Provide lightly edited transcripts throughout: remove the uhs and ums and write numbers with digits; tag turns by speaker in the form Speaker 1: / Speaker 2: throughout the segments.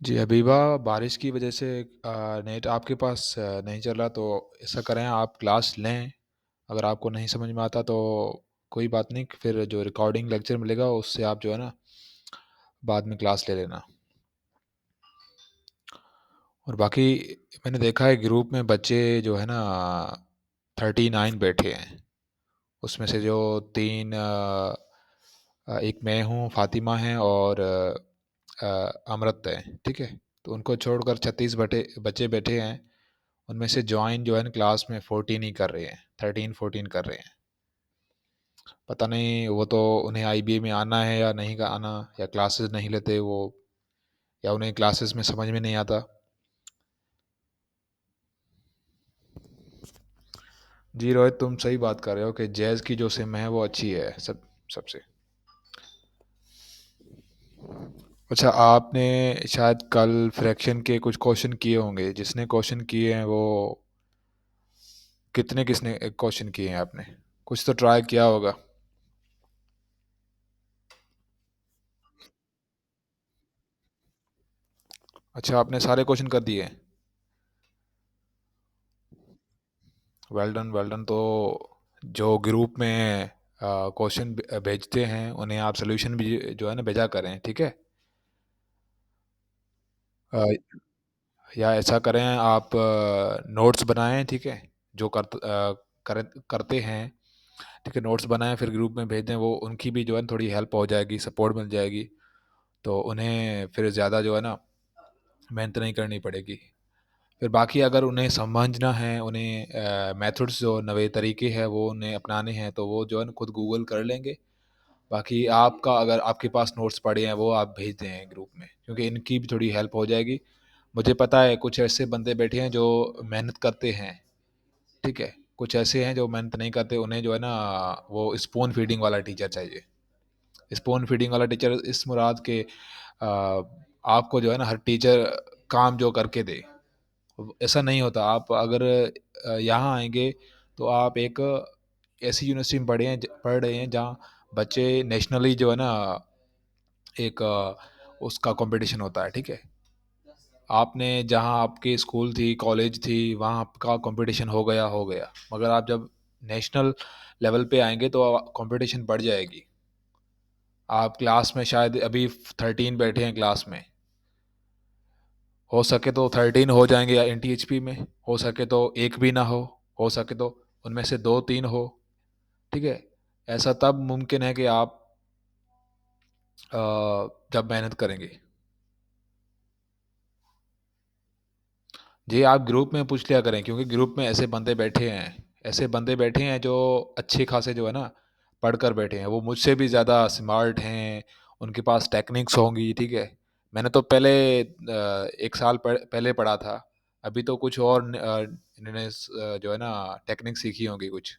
Speaker 1: जी, अबीबा बारिश की वजह से नेट आपके पास नहीं चल रहा, तो ऐसा करें आप क्लास लें। अगर आपको नहीं समझ में आता तो कोई बात नहीं, फिर जो रिकॉर्डिंग लेक्चर मिलेगा उससे आप जो है ना बाद में क्लास ले लेना। और बाकी मैंने देखा है ग्रुप में बच्चे जो है ना 39 बैठे हैं। उसमें से जो तीन एक मैं हूँ, फातिमा है और अमृत है, ठीक है। तो उनको छोड़कर 36 बच्चे बैठे हैं। उनमें से ज्वाइन जो है ना क्लास में 14 ही कर रहे हैं, 13 14 कर रहे हैं। पता नहीं वो तो उन्हें आईबीए में आना है या नहीं का आना, या क्लासेस नहीं लेते वो, या उन्हें क्लासेस में समझ में नहीं आता। जी रोहित, तुम सही बात कर रहे हो कि जैज़ की जो सिम है वो अच्छी है सबसे। अच्छा, आपने शायद कल फ्रैक्शन के कुछ क्वेश्चन किए होंगे। जिसने क्वेश्चन किए हैं वो किसने क्वेश्चन किए हैं आपने? कुछ तो ट्राई किया होगा। अच्छा, आपने सारे क्वेश्चन कर दिए? Well done well done. तो जो ग्रुप में क्वेश्चन भेजते हैं उन्हें आप सोल्यूशन भी जो है ना भेजा करें, ठीक है। अ, या ऐसा करें, आप नोट्स बनाएं, ठीक है। जो करते हैं, ठीक है, नोट्स बनाएं फिर ग्रुप में भेज दें। वो उनकी भी जो है ना थोड़ी हेल्प हो जाएगी, सपोर्ट मिल जाएगी। तो उन्हें फिर ज़्यादा जो है ना मेहनत नहीं करनी पड़ेगी। फिर बाकी अगर उन्हें समझना है, उन्हें मेथड्स जो नए तरीके हैं वो उन्हें अपनाने हैं, तो वो जो है ना खुद गूगल कर लेंगे। बाकी आपका अगर आपके पास नोट्स पड़े हैं वो आप भेज दें ग्रुप में, क्योंकि इनकी भी थोड़ी हेल्प हो जाएगी। मुझे पता है कुछ ऐसे बंदे बैठे हैं जो मेहनत करते हैं, ठीक है। कुछ ऐसे हैं जो मेहनत नहीं करते, उन्हें जो है ना वो स्पून फीडिंग वाला टीचर चाहिए। स्पून फीडिंग वाला टीचर इस मुराद के आपको जो है ना हर टीचर काम जो करके दे, ऐसा नहीं होता। आप अगर यहाँ आएंगे तो आप एक ऐसी यूनिवर्सिटी में पढ़ रहे हैं जहाँ बच्चे नेशनली जो है ना एक उसका कंपटीशन होता है, ठीक है। आपने जहाँ आपकी स्कूल थी, कॉलेज थी, वहाँ आपका कंपटीशन हो गया, मगर आप जब नेशनल लेवल पे आएंगे तो कंपटीशन बढ़ जाएगी। आप क्लास में शायद अभी 13 बैठे हैं क्लास में, हो सके तो 13 हो जाएंगे, या एनटीएचपी में हो सके तो एक भी ना हो सके तो उनमें से दो तीन हो, ठीक है। ऐसा तब मुमकिन है कि आप जब मेहनत करेंगे। जी, आप ग्रुप में पूछ लिया करें, क्योंकि ग्रुप में ऐसे बंदे बैठे हैं जो अच्छे खासे जो है ना पढ़कर बैठे हैं। वो मुझसे भी ज़्यादा स्मार्ट हैं, उनके पास टेक्निक्स होंगी, ठीक है। मैंने तो पहले 1 साल पहले पढ़ा था। अभी तो कुछ और इन्होंने जो है ना टेक्निक सीखी होंगी कुछ।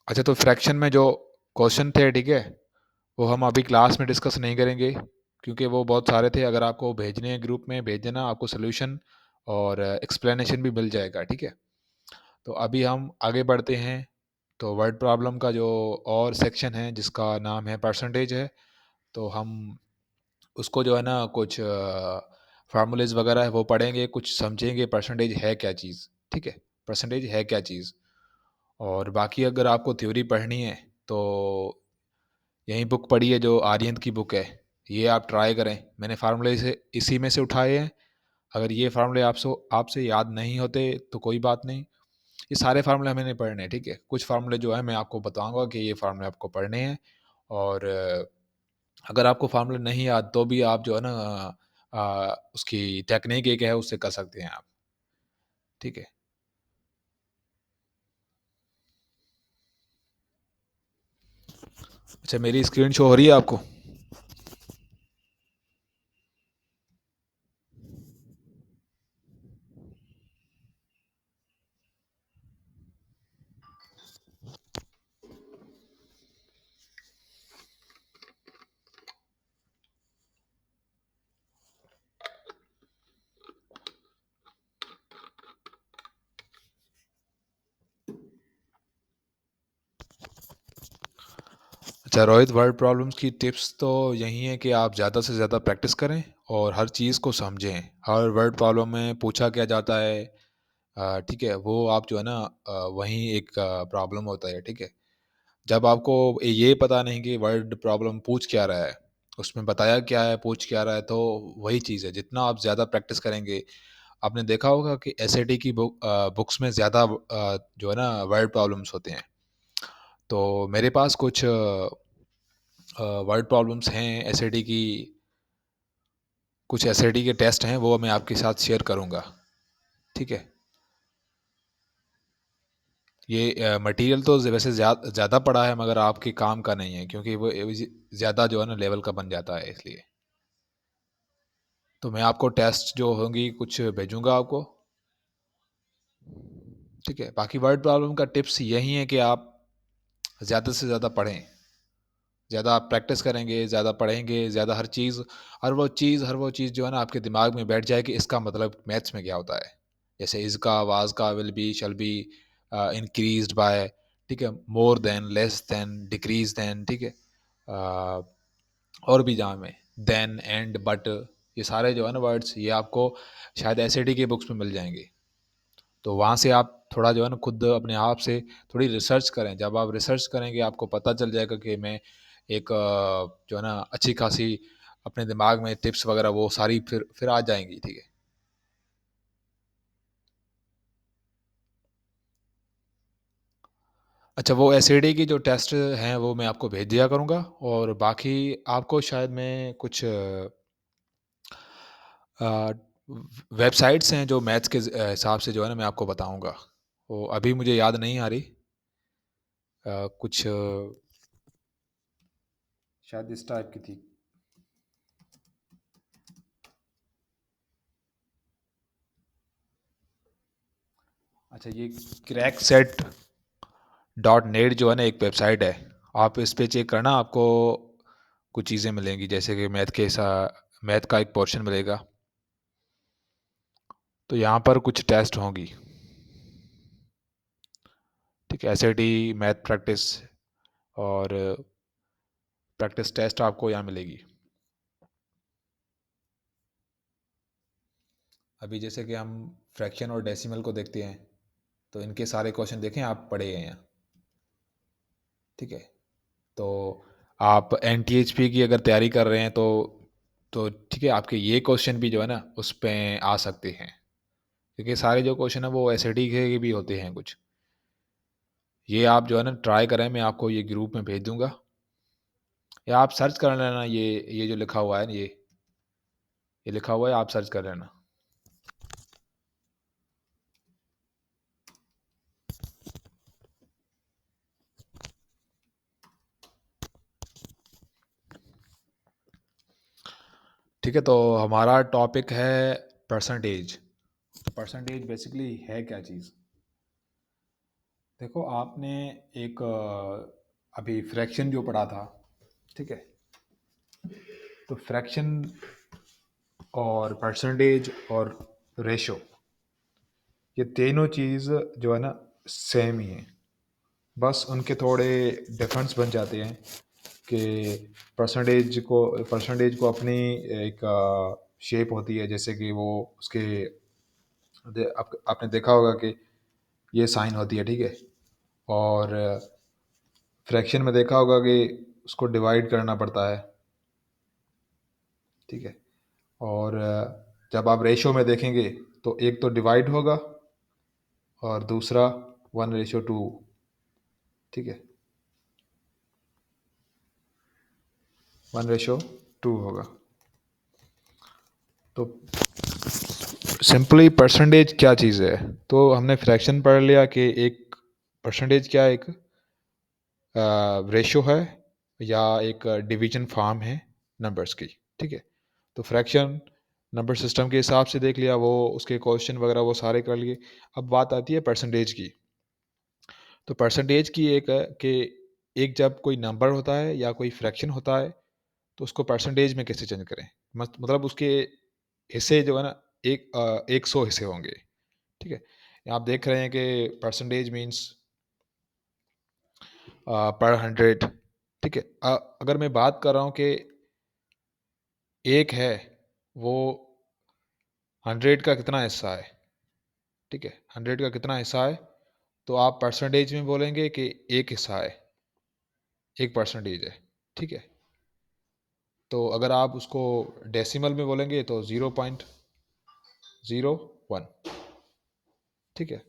Speaker 1: अच्छा, तो फ्रैक्शन में जो क्वेश्चन थे, ठीक है, वो हम अभी क्लास में डिस्कस नहीं करेंगे, क्योंकि वो बहुत सारे थे। अगर आपको भेजने हैं ग्रुप में भेज देना, आपको सोल्यूशन और एक्सप्लेनेशन भी मिल जाएगा, ठीक है। तो अभी हम आगे बढ़ते हैं। तो वर्ड प्रॉब्लम का जो और सेक्शन है जिसका नाम है परसेंटेज है, तो हम उसको जो है ना कुछ फार्मूलेज वगैरह है वो पढ़ेंगे, कुछ समझेंगे परसेंटेज है क्या चीज़, ठीक है। परसेंटेज है क्या चीज़। और बाकी अगर आपको थ्योरी पढ़नी है तो यही बुक पढ़िए जो आर्यन की बुक है, ये आप ट्राई करें। मैंने फार्मूले से इसी में से उठाए हैं। अगर ये फार्मूले आपसे याद नहीं होते तो कोई बात नहीं, ये सारे फार्मूले हमें नहीं पढ़ने हैं, ठीक है। कुछ फार्मूले जो है मैं आपको बताऊंगा कि ये फार्मूले आपको पढ़ने हैं। और अगर आपको फार्मूले नहीं याद तो भी आप जो है ना उसकी टेक्निक एक है, उससे कर सकते हैं आप, ठीक है। अच्छा, मेरी स्क्रीन शो हो रही है आपको? अच्छा रोहित, वर्ड प्रॉब्लम्स की टिप्स तो यही है कि आप ज़्यादा से ज़्यादा प्रैक्टिस करें और हर चीज़ को समझें। हर वर्ड प्रॉब्लम में पूछा क्या जाता है, ठीक है, वो आप जो है ना, वहीं एक प्रॉब्लम होता है, ठीक है। जब आपको ये पता नहीं कि वर्ड प्रॉब्लम पूछ क्या रहा है, उसमें बताया क्या है, पूछ क्या रहा है, तो वही चीज़ है। जितना आप ज़्यादा प्रैक्टिस करेंगे, आपने देखा होगा कि एसएटी की बुक्स में ज़्यादा जो है ना वर्ड प्रॉब्लम्स होते हैं। तो मेरे पास कुछ वर्ड प्रॉब्लम्स हैं एसएटी की, कुछ एसएटी के टेस्ट हैं, वो मैं आपके साथ शेयर करूँगा, ठीक है। ये मटेरियल तो वैसे ज़्यादा पड़ा है, मगर आपके काम का नहीं है, क्योंकि वो ज़्यादा जो है ना लेवल का बन जाता है, इसलिए। तो मैं आपको टेस्ट जो होंगी कुछ भेजूंगा आपको, ठीक है। बाकी वर्ड प्रॉब्लम का टिप्स यही है कि आप ज़्यादा से ज़्यादा पढ़ें, ज़्यादा आप प्रैक्टिस करेंगे, ज़्यादा पढ़ेंगे, ज़्यादा हर वो चीज़ जो है ना आपके दिमाग में बैठ जाए कि इसका मतलब मैथ्स में क्या होता है। जैसे इसका, वाज का, will be, shall be, increased by, ठीक है, more than, less than, decrease than, ठीक है। अ, और भी जहाँ में देन, एंड, बट, ये सारे जो है ना वर्ड्स, ये आपको शायद एसएटी की बुक्स में मिल जाएंगे। तो वहाँ से आप थोड़ा जो है ना खुद अपने आप से थोड़ी रिसर्च करें। जब आप रिसर्च करेंगे, आपको पता चल जाएगा कि मैं एक जो है ना अच्छी खासी अपने दिमाग में टिप्स वगैरह वो सारी फिर आ जाएंगी, ठीक है। अच्छा, वो एसएडी की जो टेस्ट हैं वो मैं आपको भेज दिया करूँगा, और बाकी आपको शायद मैं कुछ वेबसाइट्स हैं जो मैथ्स के हिसाब से जो है ना मैं आपको बताऊँगा। वो अभी मुझे याद नहीं आ रही, कुछ शायद इस टाइप की थी। अच्छा, ये क्रैक सेट डॉट नेट जो है ना एक वेबसाइट है, आप इस पे चेक करना, आपको कुछ चीज़ें मिलेंगी, जैसे कि मैथ का एक पोर्शन मिलेगा। तो यहाँ पर कुछ टेस्ट होंगी, ठीक है, एसएटी, मैथ प्रैक्टिस, और प्रैक्टिस टेस्ट आपको यहाँ मिलेगी। अभी जैसे कि हम फ्रैक्शन और डेसिमल को देखते हैं, तो इनके सारे क्वेश्चन देखें, आप पढ़े हैं यहाँ, ठीक है। तो आप एनटीएचपी की अगर तैयारी कर रहे हैं, तो ठीक है, आपके ये क्वेश्चन भी जो है ना उस पे आ सकते हैं, क्योंकि सारे जो क्वेश्चन है वो एसएटी के भी होते हैं कुछ। ये आप जो है ना ट्राई करें, मैं आपको ये ग्रुप में भेज दूंगा, या आप सर्च कर लेना, ये जो लिखा हुआ है, ये लिखा हुआ है, आप सर्च कर लेना। ठीक है, तो हमारा टॉपिक है परसेंटेज। परसेंटेज बेसिकली है क्या चीज़? देखो, आपने एक अभी फ्रैक्शन जो पढ़ा था, ठीक है, तो फ्रैक्शन और परसेंटेज और रेशो, ये तीनों चीज़ जो है ना सेम ही है, बस उनके थोड़े डिफरेंस बन जाते हैं कि परसेंटेज को अपनी एक शेप होती है, जैसे कि वो उसके आपने देखा होगा कि ये साइन होती है, ठीक है। और फ्रैक्शन में देखा होगा कि उसको डिवाइड करना पड़ता है, ठीक है। और जब आप रेशो में देखेंगे, तो एक तो डिवाइड होगा और दूसरा 1:2, ठीक है, 1:2 होगा। तो सिंपली परसेंटेज क्या चीज़ है, तो हमने फ्रैक्शन पढ़ लिया कि एक परसेंटेज क्या है, एक रेशो है या एक डिवीजन फॉर्म है नंबर्स की, ठीक है। तो फ्रैक्शन नंबर सिस्टम के हिसाब से देख लिया, वो उसके क्वेश्चन वगैरह वो सारे कर लिए। अब बात आती है परसेंटेज की। तो परसेंटेज की एक है कि एक जब कोई नंबर होता है या कोई फ्रैक्शन होता है, तो उसको परसेंटेज में कैसे चेंज करें। मतलब उसके हिस्से जो है ना, 100 हिस्से होंगे, ठीक है। आप देख रहे हैं कि परसेंटेज मीन्स पर 100, ठीक है। अगर मैं बात कर रहा हूँ कि एक है, वो 100 का कितना हिस्सा है, ठीक है, 100 का कितना हिस्सा है, तो आप परसेंटेज में बोलेंगे कि एक हिस्सा है, 1% है, ठीक है। तो अगर आप उसको डेसिमल में बोलेंगे तो 0.01, ठीक है।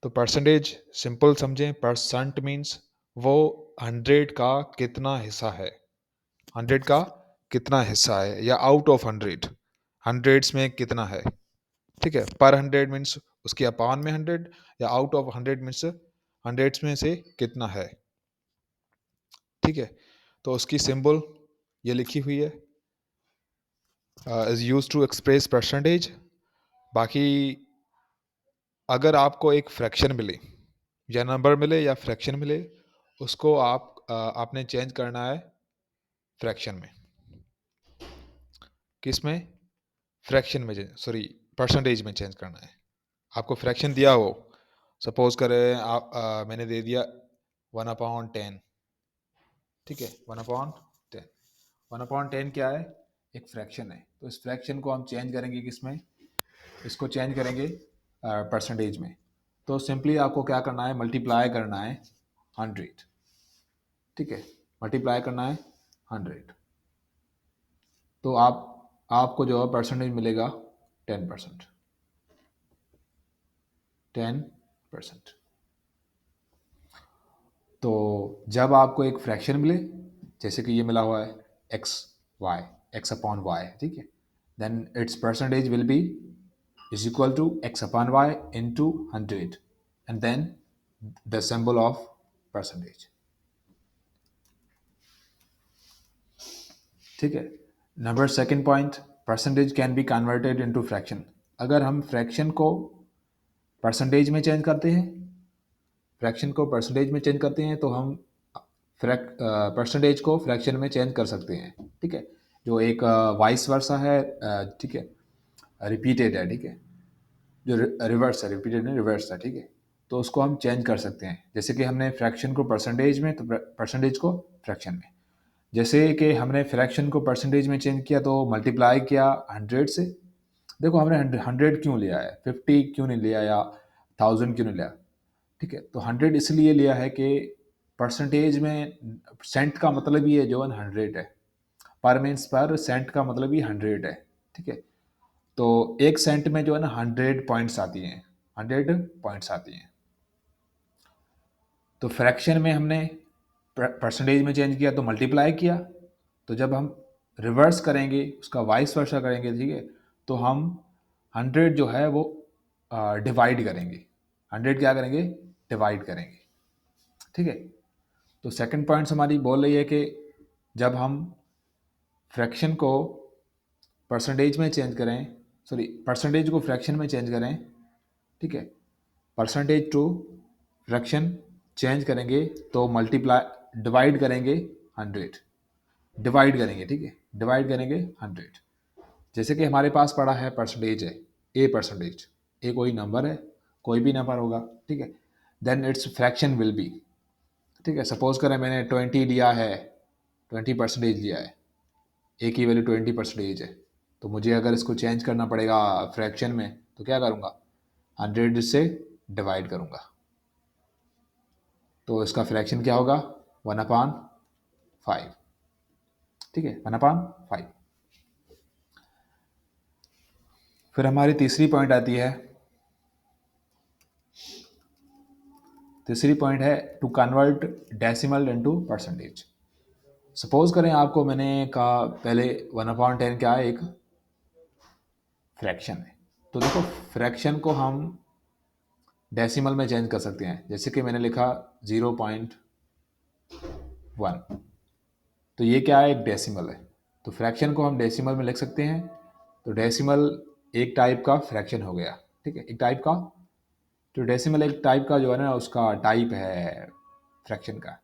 Speaker 1: तो परसेंटेज सिंपल समझें, परसेंट मीन्स वो 100 का कितना हिस्सा है, 100 का कितना हिस्सा है, या आउट ऑफ 100, हंड्रेड्स में कितना है, ठीक है। पर 100 मीन्स उसके अपान में 100, या आउट ऑफ 100 मीन्स हंड्रेड्स में से कितना है, ठीक है। तो उसकी सिंबल ये लिखी हुई है, is use to express percentage. बाकी अगर आपको एक फ्रैक्शन मिले, या नंबर मिले या फ्रैक्शन मिले, उसको आपने चेंज करना है फ्रैक्शन में। किस में? फ्रैक्शन में, सॉरी, परसेंटेज में चेंज करना है। आपको फ्रैक्शन दिया हो, सपोज करें आप मैंने दे दिया 1/10, ठीक है, 1/10। 1/10 क्या है? एक फ्रैक्शन है। तो इस फ्रैक्शन को हम चेंज करेंगे किस में? इसको चेंज करेंगे परसेंटेज में। तो सिंपली आपको क्या करना है? मल्टीप्लाई करना है 100, ठीक है, मल्टीप्लाई करना है 100। तो आपको जो है परसेंटेज मिलेगा 10%, 10%। तो जब आपको एक फ्रैक्शन मिले, जैसे कि ये मिला हुआ है x y, x upon y, ठीक है, then its percentage will be is equal to x upon y into 100, and then the symbol of percentage, ठीक है। Number second point, percentage can be converted into fraction. अगर हम fraction को percentage में change करते हैं, फ्रैक्शन को percentage में चेंज करते हैं, तो हम परसेंटेज को फ्रैक्शन में चेंज कर सकते हैं, ठीक है। जो एक वाइस वर्सा है, ठीक है, रिपीटेड है, ठीक है, जो रिवर्स है, रिपीटेड नहीं, रिवर्स है, ठीक है। तो उसको हम चेंज कर सकते हैं, जैसे कि हमने फ्रैक्शन को परसेंटेज में, तो परसेंटेज को फ्रैक्शन में। जैसे कि हमने फ्रैक्शन को परसेंटेज में चेंज किया, तो मल्टीप्लाई किया 100 से। देखो हमने 100 क्यों लिया है, 50 क्यों नहीं लिया, या 1000 क्यों नहीं लिया, ठीक है। तो 100 इसलिए लिया है कि परसेंटेज में सेंट का मतलब ही है जो 100 है, पर मीन्स पर, सेंट का मतलब ही 100 है, ठीक है। तो एक सेंट में जो है ना 100 पॉइंट्स आती हैं, 100 पॉइंट्स आती हैं। तो फ्रैक्शन में हमने परसेंटेज में चेंज किया तो मल्टीप्लाई किया, तो जब हम रिवर्स करेंगे, उसका वाइस वर्सा करेंगे, ठीक है, तो हम 100 जो है वो डिवाइड करेंगे, 100 क्या करेंगे? डिवाइड करेंगे, ठीक है। तो सेकंड पॉइंट्स हमारी बोल रही है कि जब हम फ्रैक्शन को परसेंटेज में चेंज करें, सॉरी, परसेंटेज को फ्रैक्शन में चेंज करें, ठीक है, परसेंटेज टू फ्रैक्शन चेंज करेंगे, तो मल्टीप्लाई, डिवाइड करेंगे 100, डिवाइड करेंगे, ठीक है, डिवाइड करेंगे 100। जैसे कि हमारे पास पड़ा है परसेंटेज है, ए परसेंटेज, ए कोई नंबर है, कोई भी नंबर होगा, ठीक है, then its fraction will be, ठीक है। सपोज करें मैंने 20 लिया है, 20% लिया है, ए की वैल्यू 20% है, तो मुझे अगर इसको चेंज करना पड़ेगा फ्रैक्शन में, तो क्या करूँगा? 100 से डिवाइड करूँगा, तो इसका फ्रैक्शन क्या होगा? 1/5, ठीक है, 1/5। फिर हमारी तीसरी पॉइंट आती है, तीसरी पॉइंट है to convert decimal into percentage. Suppose करें आपको मैंने कहा पहले 1/10 क्या है? एक फ्रैक्शन है। तो देखो फ्रैक्शन को हम डेसिमल में चेंज कर सकते हैं, जैसे कि मैंने लिखा 0.1, तो ये क्या है? एक डेसिमल है। तो फ्रैक्शन को हम डेसिमल में लिख सकते हैं, तो डेसिमल एक टाइप का फ्रैक्शन हो गया, ठीक है, एक टाइप का। तो डेसिमल एक टाइप का जो है ना, उसका टाइप है फ्रैक्शन का।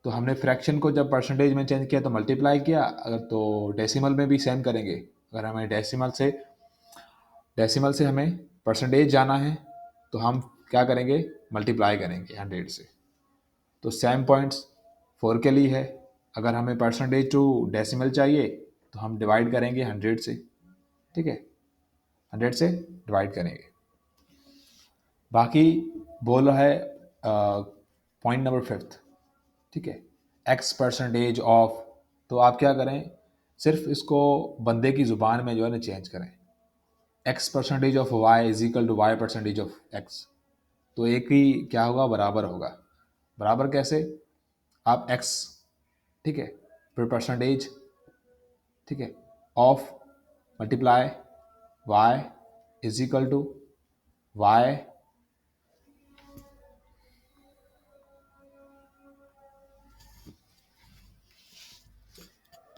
Speaker 1: तो हमने फ्रैक्शन को जब परसेंटेज में चेंज किया तो मल्टीप्लाई किया, अगर तो डेसिमल में भी सेम करेंगे। अगर हमें डेसिमल से हमें परसेंटेज जाना है, तो हम क्या करेंगे? मल्टीप्लाई करेंगे 100 से। तो सेम पॉइंट्स 4 के लिए है। अगर हमें परसेंटेज टू डेसिमल चाहिए तो हम डिवाइड करेंगे 100 से, ठीक है, 100 से डिवाइड करेंगे। बाकी बोल रहा है पॉइंट नंबर 5, ठीक है, एक्स परसेंटेज ऑफ। तो आप क्या करें, सिर्फ इसको बंदे की ज़ुबान में जो है ना चेंज करें। X percentage of y is equal to y percentage of x. तो एक ही क्या होगा, बराबर होगा। बराबर कैसे, आप एक्स, ठीक है, फिर परसेंटेज, ठीक है, of multiply y is equal to y,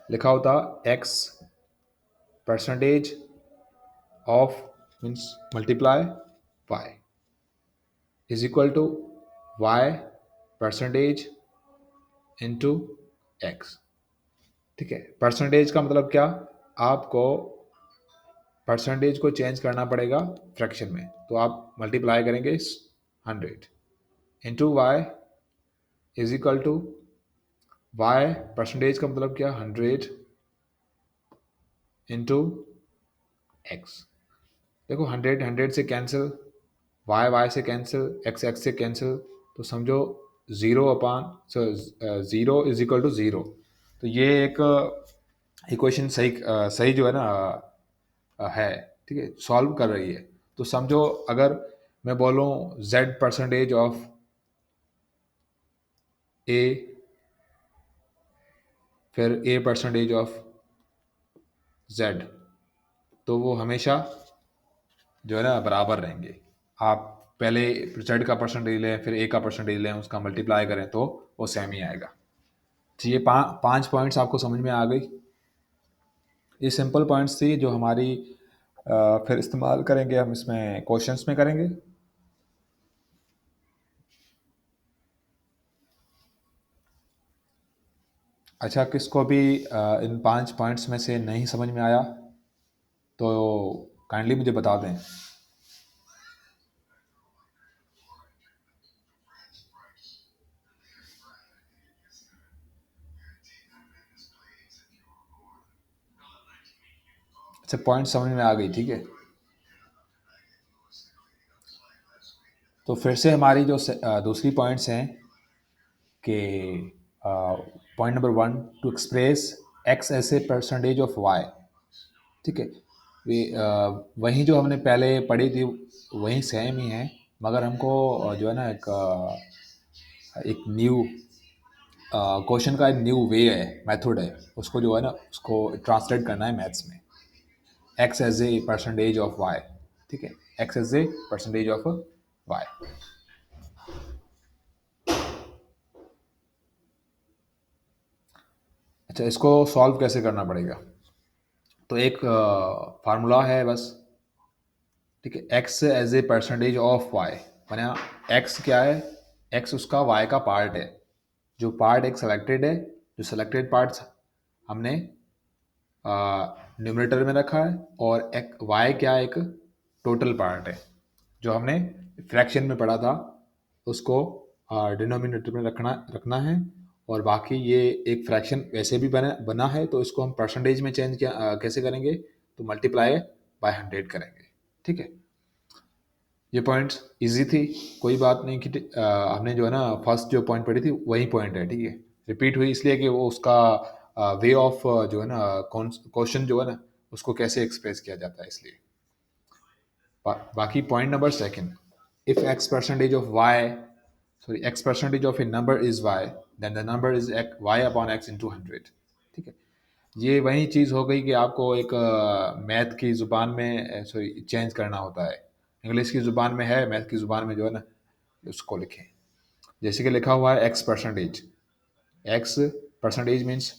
Speaker 1: लिखा होता x percentage of means multiply y is equal to y percentage into x, ठीक है। परसेंटेज का मतलब क्या, आपको परसेंटेज को चेंज करना पड़ेगा फ्रैक्शन में, तो आप मल्टीप्लाई करेंगे 100 into y is equal to y percentage का मतलब क्या, 100 इंटू एक्स। देखो 100 100 से कैंसिल, वाई वाई से कैंसिल, एक्स एक्स से कैंसिल, तो समझो zero upon zero is equal to zero. तो ये एक इक्वेशन सही सही जो है ना है, ठीक है, सॉल्व कर रही है। तो समझो अगर मैं बोलूँ z परसेंटेज ऑफ ए, फिर a परसेंटेज ऑफ z, तो वो हमेशा जो है ना बराबर रहेंगे। आप पहले z का परसेंटेज लें, फिर a का परसेंटेज लें, उसका मल्टीप्लाई करें तो वो सेम ही आएगा। तो ये 5 पॉइंट्स आपको समझ में आ गई। ये सिंपल पॉइंट्स थी जो हमारी फिर इस्तेमाल करेंगे हम इसमें क्वेश्चंस में करेंगे। अच्छा, किसको भी इन 5 पॉइंट्स में से नहीं समझ में आया तो काइंडली मुझे बता दें। अच्छा, पॉइंट समझ में आ गई, ठीक है। तो फिर से हमारी जो दूसरी पॉइंट्स हैं कि point number 1, to express x as a percentage of y, ठीक है। वही जो हमने पहले पढ़ी थी वही सेम ही है, मगर हमको जो है ना एक न्यू क्वेश्चन का एक न्यू वे है, मेथड है, उसको जो है ना उसको ट्रांसलेट करना है मैथ्स में। X as a percentage of y, ठीक है, x as a percentage of y. अच्छा, इसको सॉल्व कैसे करना पड़ेगा, तो एक फार्मूला है बस, ठीक है। X as a percentage of y माने एक्स क्या है, एक्स उसका वाई का पार्ट है, जो पार्ट एक सेलेक्टेड है, जो सेलेक्टेड पार्ट्स हमने न्यूमरेटर में रखा है, और एक वाई क्या है, एक टोटल पार्ट है जो हमने फ्रैक्शन में पढ़ा था, उसको डिनोमिनेटर में रखना रखना है। और बाकी ये एक फ्रैक्शन वैसे भी बना बना है, तो इसको हम परसेंटेज में चेंज कैसे करेंगे, तो मल्टीप्लाई बाय 100 करेंगे, ठीक है। ये पॉइंट्स इजी थी, कोई बात नहीं कि हमने जो है ना फर्स्ट जो पॉइंट पढ़ी थी वही पॉइंट है, ठीक है। रिपीट हुई इसलिए कि वो उसका वे ऑफ जो है ना क्वेश्चन जो है ना उसको कैसे एक्सप्रेस किया जाता है, इसलिए। बाकी point number 2, if x percentage of y, sorry x percentage of a number is y, then the number is y upon x into 100, ठीक है। ये वही चीज़ हो गई कि आपको एक मैथ की ज़ुबान में सॉरी चेंज करना होता है। इंग्लिश की ज़ुबान में है, मैथ की ज़ुबान में जो है ना उसको लिखें। जैसे कि लिखा हुआ है x percentage, x percentage means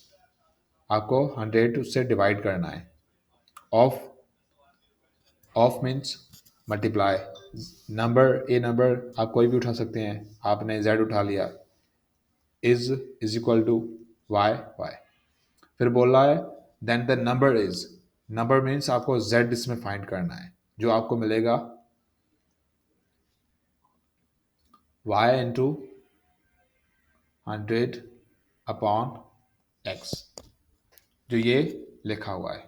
Speaker 1: आपको 100 से डिवाइड करना है। Of, of means multiply, number A number आप कोई भी उठा सकते हैं, आपने जेड उठा लिया, is equal to y y. फिर बोल रहा है then the number is, number means आपको z इसमें फाइंड करना है, जो आपको मिलेगा y इंटू 100 अपॉन एक्स, जो ये लिखा हुआ है।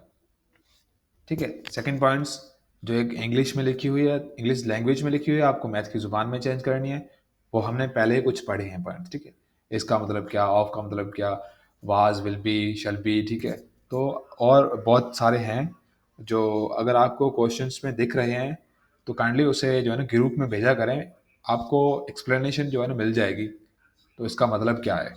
Speaker 1: ठीक है। सेकंड पॉइंट्स जो एक इंग्लिश में लिखी हुई है, इंग्लिश लैंग्वेज में लिखी हुई है, आपको मैथ की ज़ुबान में चेंज करनी है, वो हमने पहले ही कुछ पढ़े हैं पॉइंट्स। ठीक है। इसका मतलब क्या, ऑफ का मतलब क्या, was, will be, shall be. ठीक है। तो और बहुत सारे हैं जो अगर आपको क्वेश्चंस में दिख रहे हैं तो काइंडली उसे जो है ना ग्रुप में भेजा करें, आपको एक्सप्लेनेशन जो है ना मिल जाएगी। तो इसका मतलब क्या है,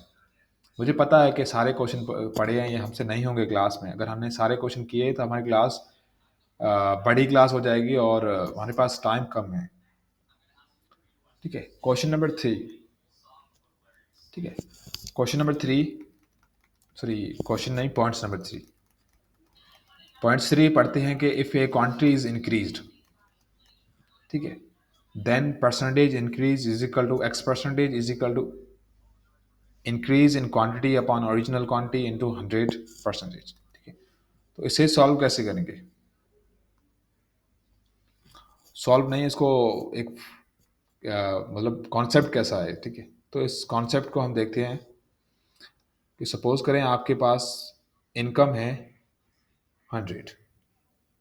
Speaker 1: मुझे पता है कि सारे क्वेश्चन पढ़े हैं, ये हमसे नहीं होंगे क्लास में। अगर हमने सारे क्वेश्चन किए तो हमारी क्लास बड़ी क्लास हो जाएगी और हमारे पास टाइम कम है। ठीक है। Question number 3। ठीक है। क्वेश्चन नंबर 3, सॉरी क्वेश्चन नहीं, पॉइंट्स नंबर 3। पॉइंट्स 3 पढ़ते हैं कि if a quantity is increased, ठीक है, then percentage increase is equal to x percentage is equal to increase in quantity upon original quantity into 100%। ठीक है। तो इसे सॉल्व कैसे करेंगे? सॉल्व नहीं, इसको एक मतलब कॉन्सेप्ट कैसा है। ठीक है। तो इस कॉन्सेप्ट को हम देखते हैं कि सपोज करें आपके पास इनकम है 100।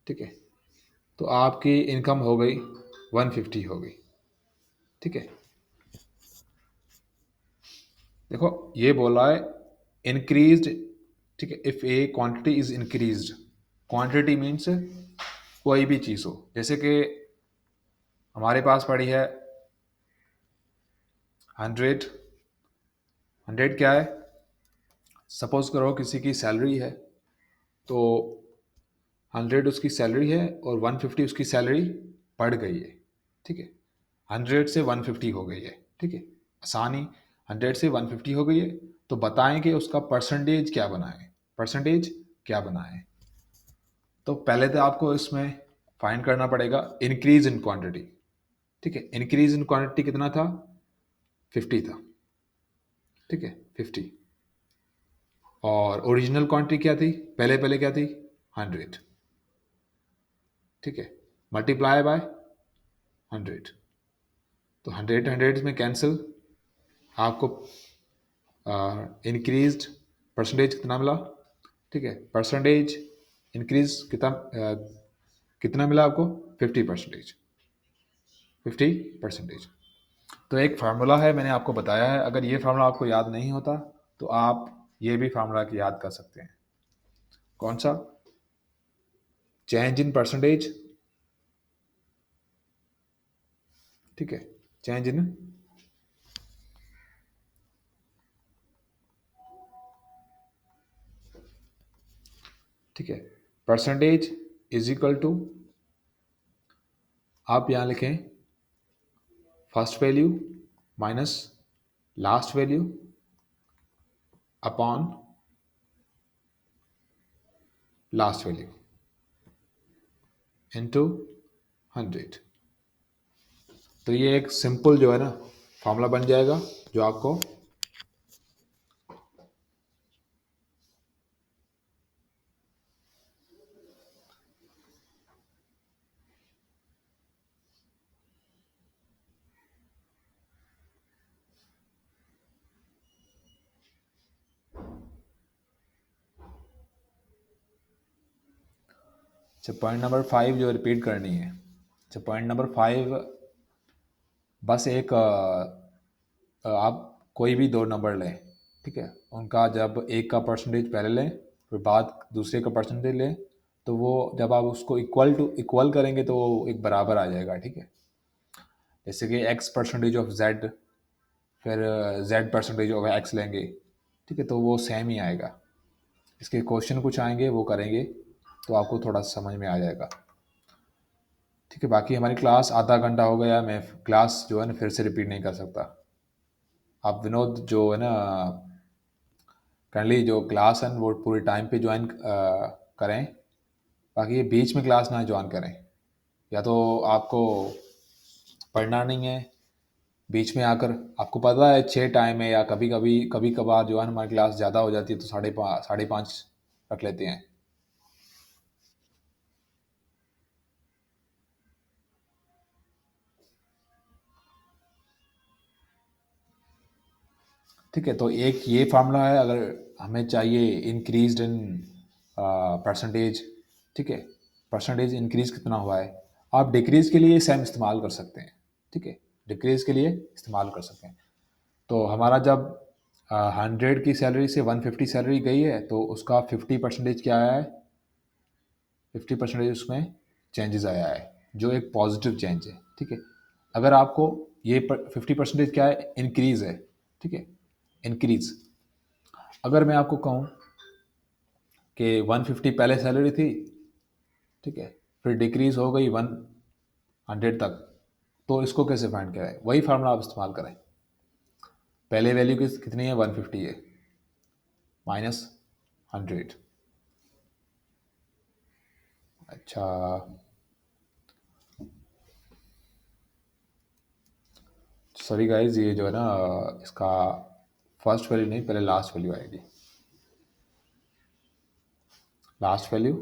Speaker 1: ठीक है। तो आपकी इनकम हो गई 150 हो गई। ठीक है। देखो ये बोला है इंक्रीज्ड। ठीक है। If A quantity is increased, quantity means कोई भी चीज़ हो, जैसे कि हमारे पास पड़ी है 100। 100 क्या है, सपोज करो किसी की सैलरी है, तो 100 उसकी सैलरी है और 150 उसकी सैलरी बढ़ गई है। ठीक है। 100 से 150 हो गई है। ठीक है। आसानी, 100 से 150 हो गई है, तो बताएं कि उसका परसेंटेज क्या बना है। परसेंटेज क्या बना है, तो पहले तो आपको इसमें फाइंड करना पड़ेगा इंक्रीज इन क्वांटिटी। ठीक है। इंक्रीज इन क्वांटिटी कितना था, 50 था। ठीक है, 50। और ओरिजिनल क्वांटिटी क्या थी, पहले पहले क्या थी, 100। ठीक है। मल्टीप्लाई बाय 100, तो 100 100 में कैंसिल, आपको इंक्रीज्ड परसेंटेज कितना मिला। ठीक है। परसेंटेज इंक्रीज कितना कितना मिला आपको, 50%। 50%। तो एक फार्मूला है, मैंने आपको बताया है, अगर ये फार्मूला आपको याद नहीं होता तो आप ये भी फार्मूला की याद कर सकते हैं। कौन सा, चेंज इन परसेंटेज। ठीक है। चेंज इन, ठीक है, परसेंटेज इज इक्वल टू, आप यहां लिखें first value minus last value upon last value into 100। तो ये एक सिंपल जो है ना फार्मूला बन जाएगा, जो आपको अच्छा पॉइंट नंबर 5 जो रिपीट करनी है। अच्छा पॉइंट नंबर 5, बस एक आप कोई भी दो नंबर लें। ठीक है। उनका जब एक का परसेंटेज पहले लें, फिर बाद दूसरे का परसेंटेज लें, तो वो जब आप उसको इक्वल करेंगे तो वो एक बराबर आ जाएगा। ठीक है। जैसे कि एक्स परसेंटेज ऑफ जेड, फिर जेड परसेंटेज ऑफ एक्स लेंगे। ठीक है। तो वो सेम ही आएगा। इसके क्वेश्चन कुछ आएंगे वो करेंगे तो आपको थोड़ा समझ में आ जाएगा। ठीक है। बाकी हमारी क्लास आधा घंटा हो गया, मैं क्लास जो है ना फिर से रिपीट नहीं कर सकता। आप विनोद जो है ना काइंडली जो क्लास है वो पूरे टाइम पे ज्वाइन करें, बाकी ये बीच में क्लास ना ज्वाइन करें। या तो आपको पढ़ना नहीं है, बीच में आकर आपको पता है 6 टाइम है, या कभी कभार जो है हमारी क्लास ज़्यादा हो जाती है तो 5:30 रख लेते हैं। ठीक है। तो एक ये फार्मूला है अगर हमें चाहिए इंक्रीज इन परसेंटेज, ठीक है, परसेंटेज इंक्रीज कितना हुआ है। आप डिक्रीज के लिए सेम इस्तेमाल कर सकते हैं, ठीक है, डिक्रीज के लिए इस्तेमाल कर सकते हैं। तो हमारा जब 100 की सैलरी से 150 सैलरी गई है तो उसका 50% क्या आया है, 50% उसमें चेंजेस आया है, जो एक पॉजिटिव चेंज है, ठीक है। अगर आपको ये 50% क्या है, इंक्रीज है, ठीक है, इंक्रीज। अगर मैं आपको कहूँ कि 150 पहले सैलरी थी, ठीक है, फिर डिक्रीज हो गई 100 तक, तो इसको कैसे फाइंड करें, वही फार्मूला आप इस्तेमाल करें। पहले वैल्यू कितनी है, 150 है, माइनस 100। अच्छा, सॉरी गाइज, ये जो है ना इसका फर्स्ट वैल्यू नहीं, पहले लास्ट वैल्यू आएगी। लास्ट वैल्यू,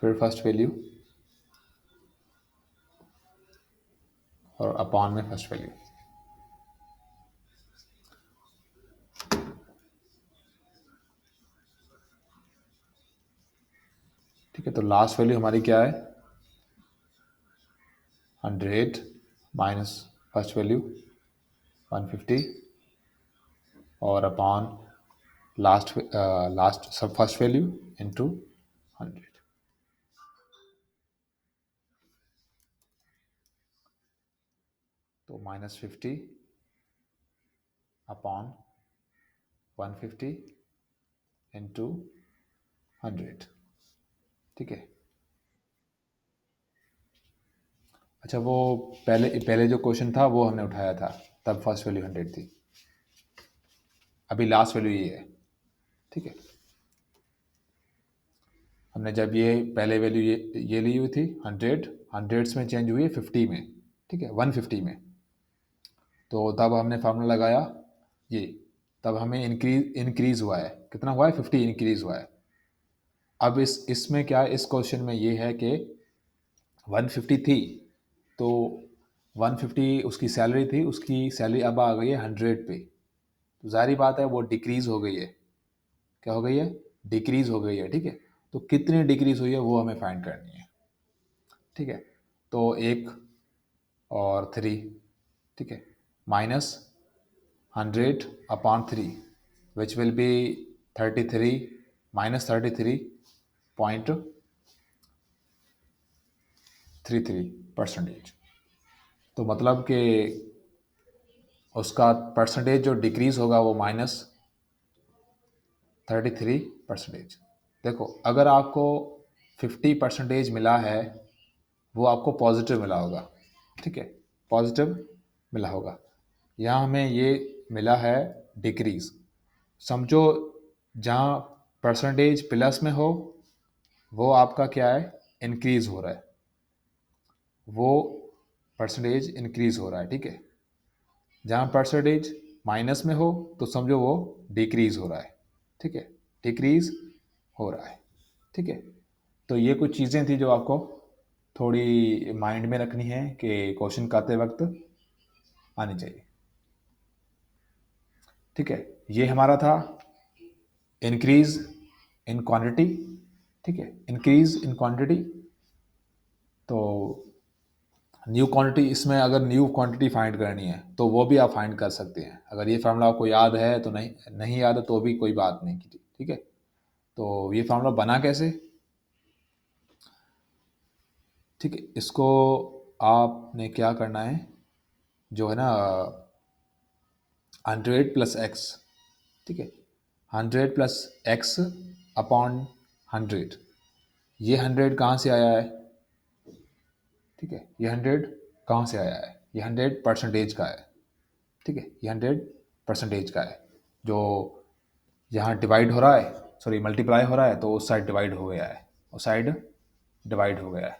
Speaker 1: फिर फर्स्ट वैल्यू, और अपॉन में फर्स्ट वैल्यू। ठीक है, तो लास्ट वैल्यू हमारी क्या है, 100 माइनस फर्स्ट वैल्यू 150 और अपॉन लास्ट सब फर्स्ट वैल्यू इनटू 100। तो -50 अपॉन 150 इंटू 100, ठीक है। अच्छा, वो पहले पहले जो क्वेश्चन था वो हमने उठाया था, तब फर्स्ट वैल्यू 100 थी, अभी लास्ट वैल्यू ये है, ठीक है। हमने जब ये पहले वैल्यू ये ली हुई थी 100, हंड्रेड्स में चेंज हुई है 50 में, ठीक है, 150 में, तो तब हमने फार्मूला लगाया ये, तब हमें इंक्रीज हुआ है, कितना हुआ है, 50 इंक्रीज हुआ है। अब इसमें क्या है, इस क्वेश्चन में ये है कि 150 थी, तो 150 उसकी सैलरी थी, उसकी सैलरी अब आ गई है 100 पे, तो जाहिर बात है वो डिक्रीज हो गई है, क्या हो गई है, डिक्रीज हो गई है, ठीक है। तो कितनी डिक्रीज हुई है वो हमें फाइंड करनी है, ठीक है। तो 1 और 3, ठीक है, -100/3 विच विल बी 33 -33.33%। तो मतलब कि उसका परसेंटेज जो डिक्रीज होगा वो -33%। देखो, अगर आपको 50% मिला है, वो आपको पॉजिटिव मिला होगा, ठीक है, पॉजिटिव मिला होगा। यहाँ हमें ये मिला है डिक्रीज। समझो जहाँ परसेंटेज प्लस में हो वो आपका क्या है, इंक्रीज हो रहा है, वो परसेंटेज इंक्रीज हो रहा है, ठीक है। जहाँ परसेंटेज माइनस में हो तो समझो वो डिक्रीज हो रहा है, ठीक है, डिक्रीज हो रहा है, ठीक है। तो ये कुछ चीज़ें थी जो आपको थोड़ी माइंड में रखनी है कि क्वेश्चन करते वक्त आनी चाहिए, ठीक है। ये हमारा था इंक्रीज इन क्वांटिटी, ठीक है, इंक्रीज इन क्वांटिटी। तो न्यू क्वांटिटी, इसमें अगर न्यू क्वांटिटी फाइंड करनी है तो वो भी आप फाइंड कर सकते हैं, अगर ये फार्मूला आपको याद है तो, नहीं नहीं याद है तो भी कोई बात नहीं की, ठीक है। तो ये फार्मूला बना कैसे, ठीक है, इसको आपने क्या करना है, जो है ना 100 + x, ठीक है, 100 + x अपॉन 100, ये 100 कहाँ से आया है, ठीक है, ये 100 कहाँ से आया है, ये 100 परसेंटेज का है, ठीक है, ये 100 परसेंटेज का है, जो यहाँ डिवाइड हो रहा है, सॉरी मल्टीप्लाई हो रहा है, तो उस साइड डिवाइड हो गया है, उस साइड डिवाइड हो गया है।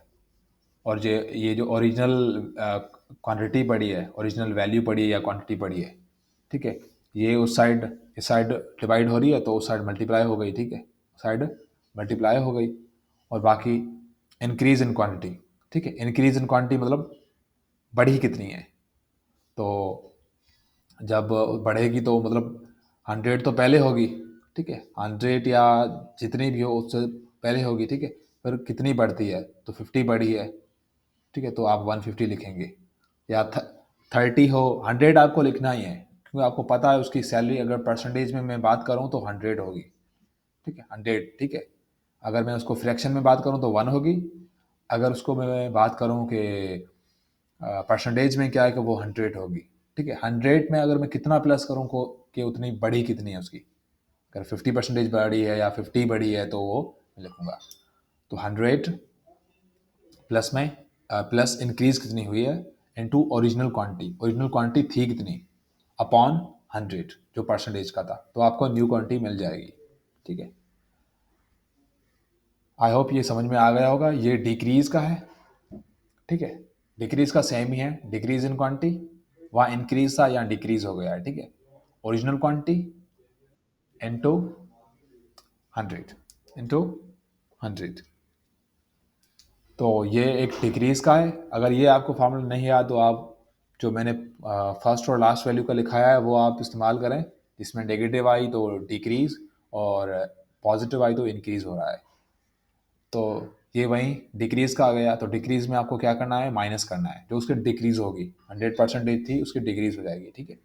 Speaker 1: और ये जो ओरिजिनल क्वांटिटी पड़ी है, ओरिजिनल वैल्यू पड़ी है या क्वांटिटी पड़ी है, ठीक है, ये उस साइड, इस साइड डिवाइड हो रही है तो उस साइड मल्टीप्लाई हो गई, ठीक है, उस साइड मल्टीप्लाई हो गई। और बाकी इंक्रीज इन क्वांटिटी, ठीक है, इंक्रीज इन क्वांटिटी मतलब बढ़ी कितनी है, तो जब बढ़ेगी तो मतलब 100 तो पहले होगी, ठीक है, 100 या जितनी भी हो उससे पहले होगी, ठीक है। फिर कितनी बढ़ती है, तो 50 बढ़ी है, ठीक है, तो आप 150 लिखेंगे। या 30 हो, 100 आपको लिखना ही है, क्योंकि आपको पता है उसकी सैलरी अगर परसेंटेज में मैं बात करूँ तो 100 होगी, ठीक है, 100, ठीक है। अगर मैं उसको फ्रैक्शन में बात करूँ तो 1 होगी। अगर उसको मैं बात करूँ कि परसेंटेज में क्या है कि वो 100 होगी, ठीक है। 100 में अगर मैं कितना प्लस करूँ को कि उतनी बड़ी कितनी है उसकी, अगर 50% बढ़ी है या 50 बढ़ी है तो वो मैं लिखूंगा। तो 100 प्लस में प्लस इंक्रीज कितनी हुई है into original quantity, original quantity थी कितनी, अपॉन 100 जो परसेंटेज का था, तो आपको न्यू क्वांटिटी मिल जाएगी, ठीक है। आई होप ये समझ में आ गया होगा। ये डिक्रीज का है, ठीक है। डिक्रीज का सेम ही है, डिक्रीज इन क्वांटिटी, वहाँ इंक्रीज था या डिक्रीज हो गया है, ठीक है। ओरिजिनल क्वांटिटी इनटू 100 इनटू 100, तो ये एक डिक्रीज का है। अगर ये आपको फार्मूला नहीं याद तो आप जो मैंने फर्स्ट और लास्ट वैल्यू का लिखाया है वो आप इस्तेमाल करें, जिसमें नेगेटिव आई तो डिक्रीज और पॉजिटिव आई तो इंक्रीज हो रहा है। तो ये वहीं डिक्रीज का आ गया, तो डिक्रीज में आपको क्या करना है, माइनस करना है, जो उसकी डिक्रीज होगी, 100% थी उसकी डिक्रीज हो जाएगी, ठीक है।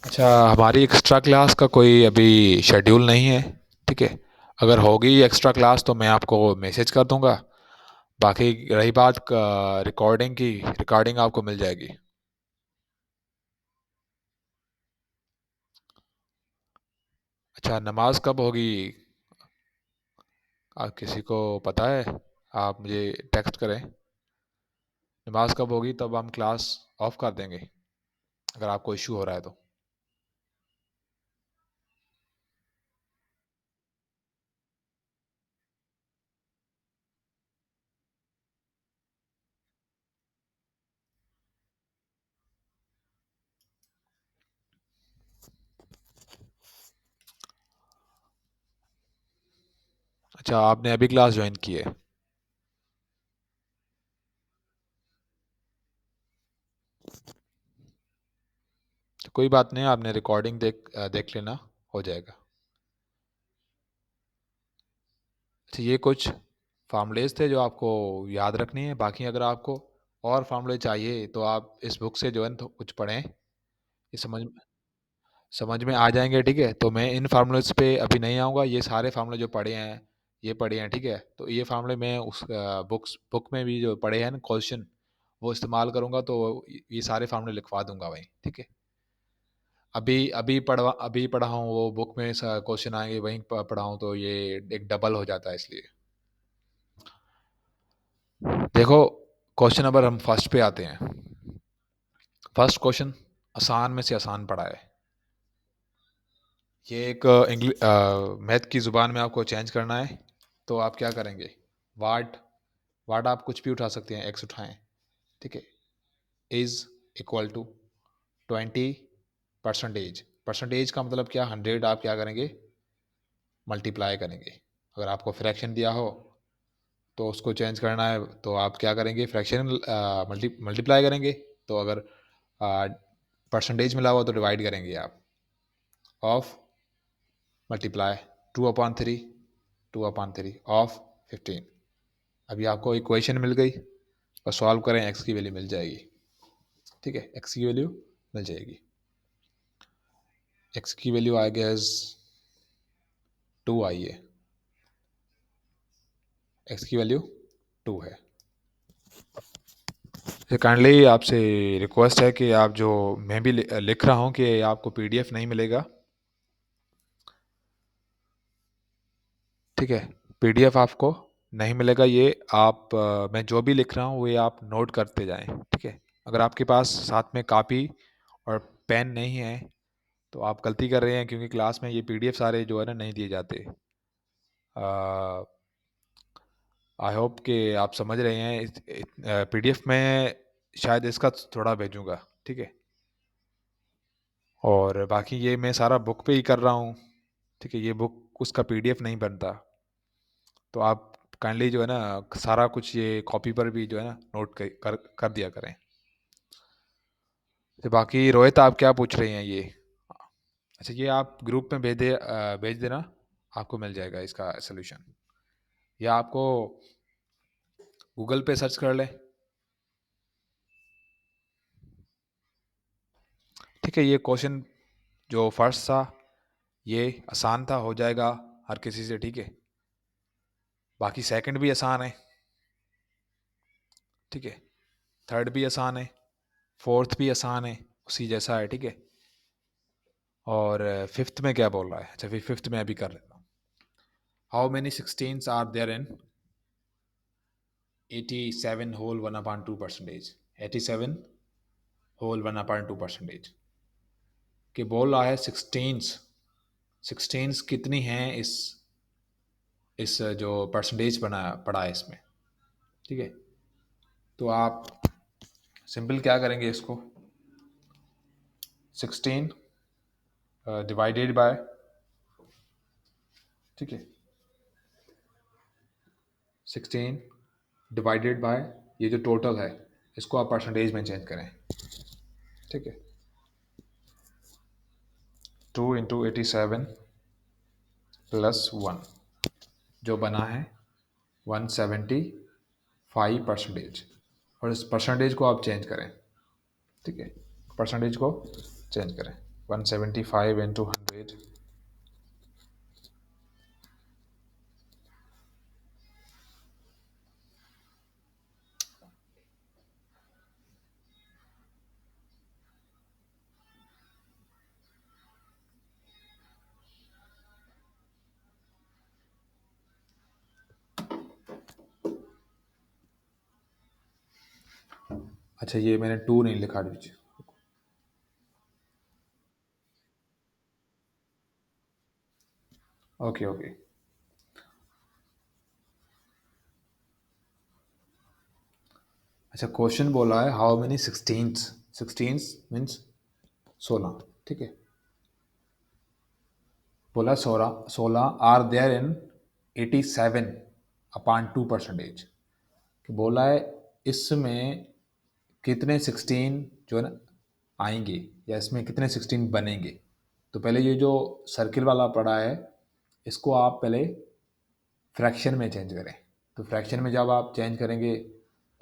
Speaker 1: अच्छा, हमारी एक्स्ट्रा क्लास का कोई अभी शेड्यूल नहीं है, ठीक है। अगर होगी एक्स्ट्रा क्लास तो मैं आपको मैसेज कर दूंगा। बाकी रही बात रिकॉर्डिंग की, रिकॉर्डिंग आपको मिल जाएगी। अच्छा, नमाज कब होगी, आप किसी को पता है? आप मुझे टेक्स्ट करें, नमाज कब होगी तब हम क्लास ऑफ कर देंगे, अगर आपको इशू हो रहा है तो। अच्छा, आपने अभी क्लास ज्वाइन की है? तो कोई बात नहीं, आपने रिकॉर्डिंग देख लेना, हो जाएगा। अच्छा, ये कुछ फार्मूलेज थे जो आपको याद रखनी है। बाकी अगर आपको और फार्मूले चाहिए तो आप इस बुक से जो है तो कुछ पढ़ें, ये समझ में आ जाएंगे, ठीक है। तो मैं इन फार्मूलेज पे अभी नहीं आऊँगा, ये सारे फार्मूले जो पढ़े हैं ये पढ़े हैं, ठीक है। तो ये फार्मूले मैं उस बुक में भी जो पढ़े हैं ना क्वेश्चन, वो इस्तेमाल करूँगा, तो ये सारे फार्मूले लिखवा दूंगा वहीं, ठीक है। अभी पढ़ा हूँ, वो बुक में क्वेश्चन आएंगे वहीं पढ़ा हूँ, तो ये एक डबल हो जाता है इसलिए। देखो, क्वेश्चन नंबर हम फर्स्ट पे आते हैं। फर्स्ट क्वेश्चन आसान में से आसान पड़ा है। ये एक इंग्लिश मैथ की ज़ुबान में आपको चेंज करना है, तो आप क्या करेंगे, वाट, वाट आप कुछ भी उठा सकते हैं, एक्स उठाएं, ठीक है। Is equal to 20 percentage, percentage का मतलब क्या, 100 आप क्या करेंगे, मल्टीप्लाई करेंगे। अगर आपको फ्रैक्शन दिया हो तो उसको चेंज करना है, तो आप क्या करेंगे, फ्रैक्शन मल्टीप्लाई करेंगे। तो अगर परसेंटेज मिला हुआ तो डिवाइड करेंगे आप, ऑफ मल्टीप्लाई 2/3, 2/3 ऑफ 15। अभी आपको इक्वेशन मिल गई, और सॉल्व करें, एक्स की वैल्यू मिल जाएगी, ठीक है, एक्स की वैल्यू मिल जाएगी। एक्स की वैल्यू आ गया 2 आई है, एक्स की वैल्यू 2 है। काइंडली आपसे रिक्वेस्ट है कि आप जो मैं भी लिख रहा हूँ कि आपको पीडीएफ नहीं मिलेगा, ठीक है। पीडीएफ आपको नहीं मिलेगा, ये आप मैं जो भी लिख रहा हूँ ये आप नोट करते जाएं, ठीक है। अगर आपके पास साथ में कापी और पेन नहीं है तो आप गलती कर रहे हैं, क्योंकि क्लास में ये पीडीएफ सारे जो है ना नहीं दिए जाते। आई होप कि आप समझ रहे हैं। पीडीएफ में शायद इसका थोड़ा भेजूंगा, ठीक है। और बाकी ये मैं सारा बुक पे ही कर रहा हूँ, ठीक है, ये बुक उसका पीडीएफ नहीं बनता, तो आप काइंडली जो है ना सारा कुछ ये कॉपी पर भी जो है ना नोट कर दिया करें। तो बाकी रोहित, आप क्या पूछ रहे हैं ये? अच्छा, ये आप ग्रुप में भेज देना, आपको मिल जाएगा इसका सोल्यूशन, या आपको गूगल पे सर्च कर लें। ठीक है, ये क्वेश्चन जो फर्स्ट था ये आसान था, हो जाएगा हर किसी से, ठीक है। बाकी सेकंड भी आसान है, ठीक है। थर्ड भी आसान है, फोर्थ भी आसान है, उसी जैसा है, ठीक है। और फिफ्थ में क्या बोल रहा है? अच्छा, फिर फिफ्थ में अभी कर लेता हूँ। How many sixteens are there in 87 whole 1/2%? 87 whole 1/2%, कि बोल रहा है सिक्सटीन्स, सिक्सटीन्स कितनी हैं इस जो परसेंटेज बना पड़ा है इसमें, ठीक है। तो आप सिंपल क्या करेंगे, इसको 16 डिवाइडेड बाय, ठीक है, 16 डिवाइडेड बाय ये जो टोटल है इसको आप परसेंटेज में चेंज करें, ठीक है। 2 × 87 प्लस 1 जो बना है 175%, और इस परसेंटेज को आप चेंज करें, ठीक है। परसेंटेज को चेंज करें, 175 × 100। अच्छा, ये मैंने 2 नहीं लिखा नीचे। Okay okay. अच्छा, क्वेश्चन बोला है हाउ मेनी सिक्सटीन्स, सिक्सटीन्स मीन्स 16, ठीक है। बोला 16 आर देयर इन 87/2%, कि बोला है इसमें कितने 16 जो है ना आएंगे, या इसमें कितने 16 बनेंगे। तो पहले ये जो सर्किल वाला पड़ा है इसको आप पहले फ्रैक्शन में चेंज करें। तो फ्रैक्शन में जब आप चेंज करेंगे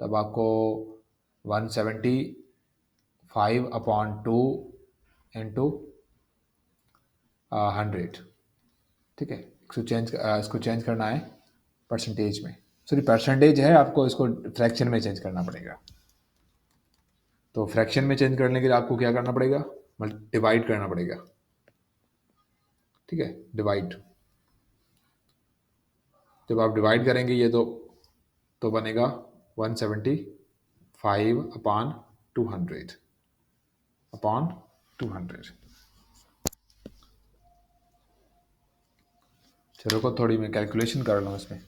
Speaker 1: तब आपको 175/2 इंटू 100, ठीक है। इसको चेंज करना है परसेंटेज में, सॉरी परसेंटेज है, आपको इसको फ्रैक्शन में चेंज करना पड़ेगा। तो फ्रैक्शन में चेंज करने के लिए आपको क्या करना पड़ेगा, डिवाइड करना पड़ेगा, ठीक है, डिवाइड। जब आप डिवाइड करेंगे ये तो बनेगा 175/200 चलो को थोड़ी मैं कैलकुलेशन कर लूँ इसमें।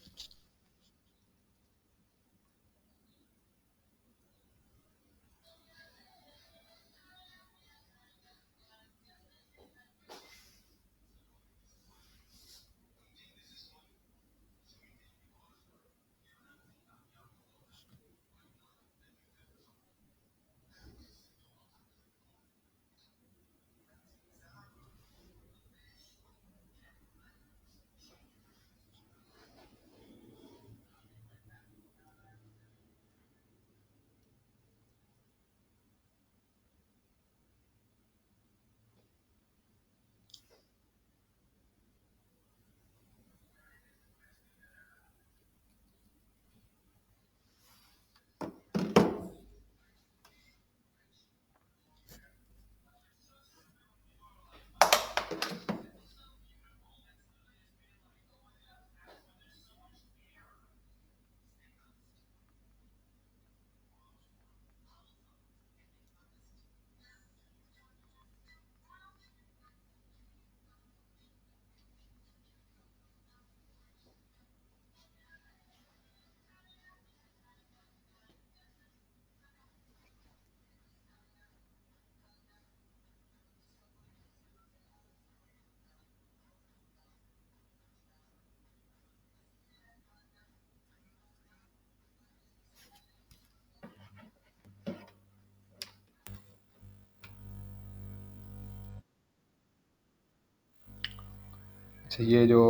Speaker 1: अच्छा, ये जो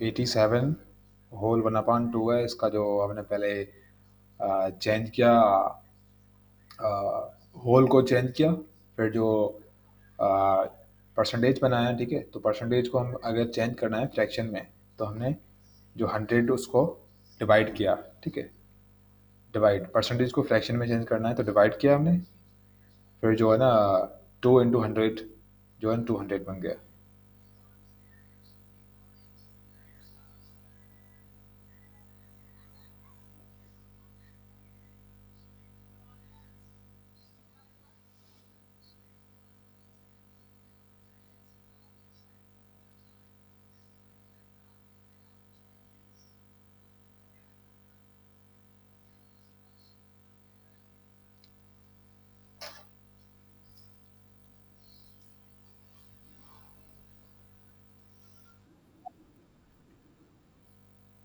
Speaker 1: 87 होल 1/2 है, इसका जो हमने पहले चेंज किया, होल को चेंज किया, फिर जो परसेंटेज बनाया, ठीक है। तो परसेंटेज को हम अगर चेंज करना है फ्रैक्शन में, तो हमने जो 100 उसको डिवाइड किया, ठीक है। डिवाइड, परसेंटेज को फ्रैक्शन में चेंज करना है तो डिवाइड किया हमने, फिर जो है ना 2 × 100 जो है 200 बन गया।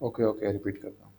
Speaker 1: ओके ओके, रिपीट करता हूँ।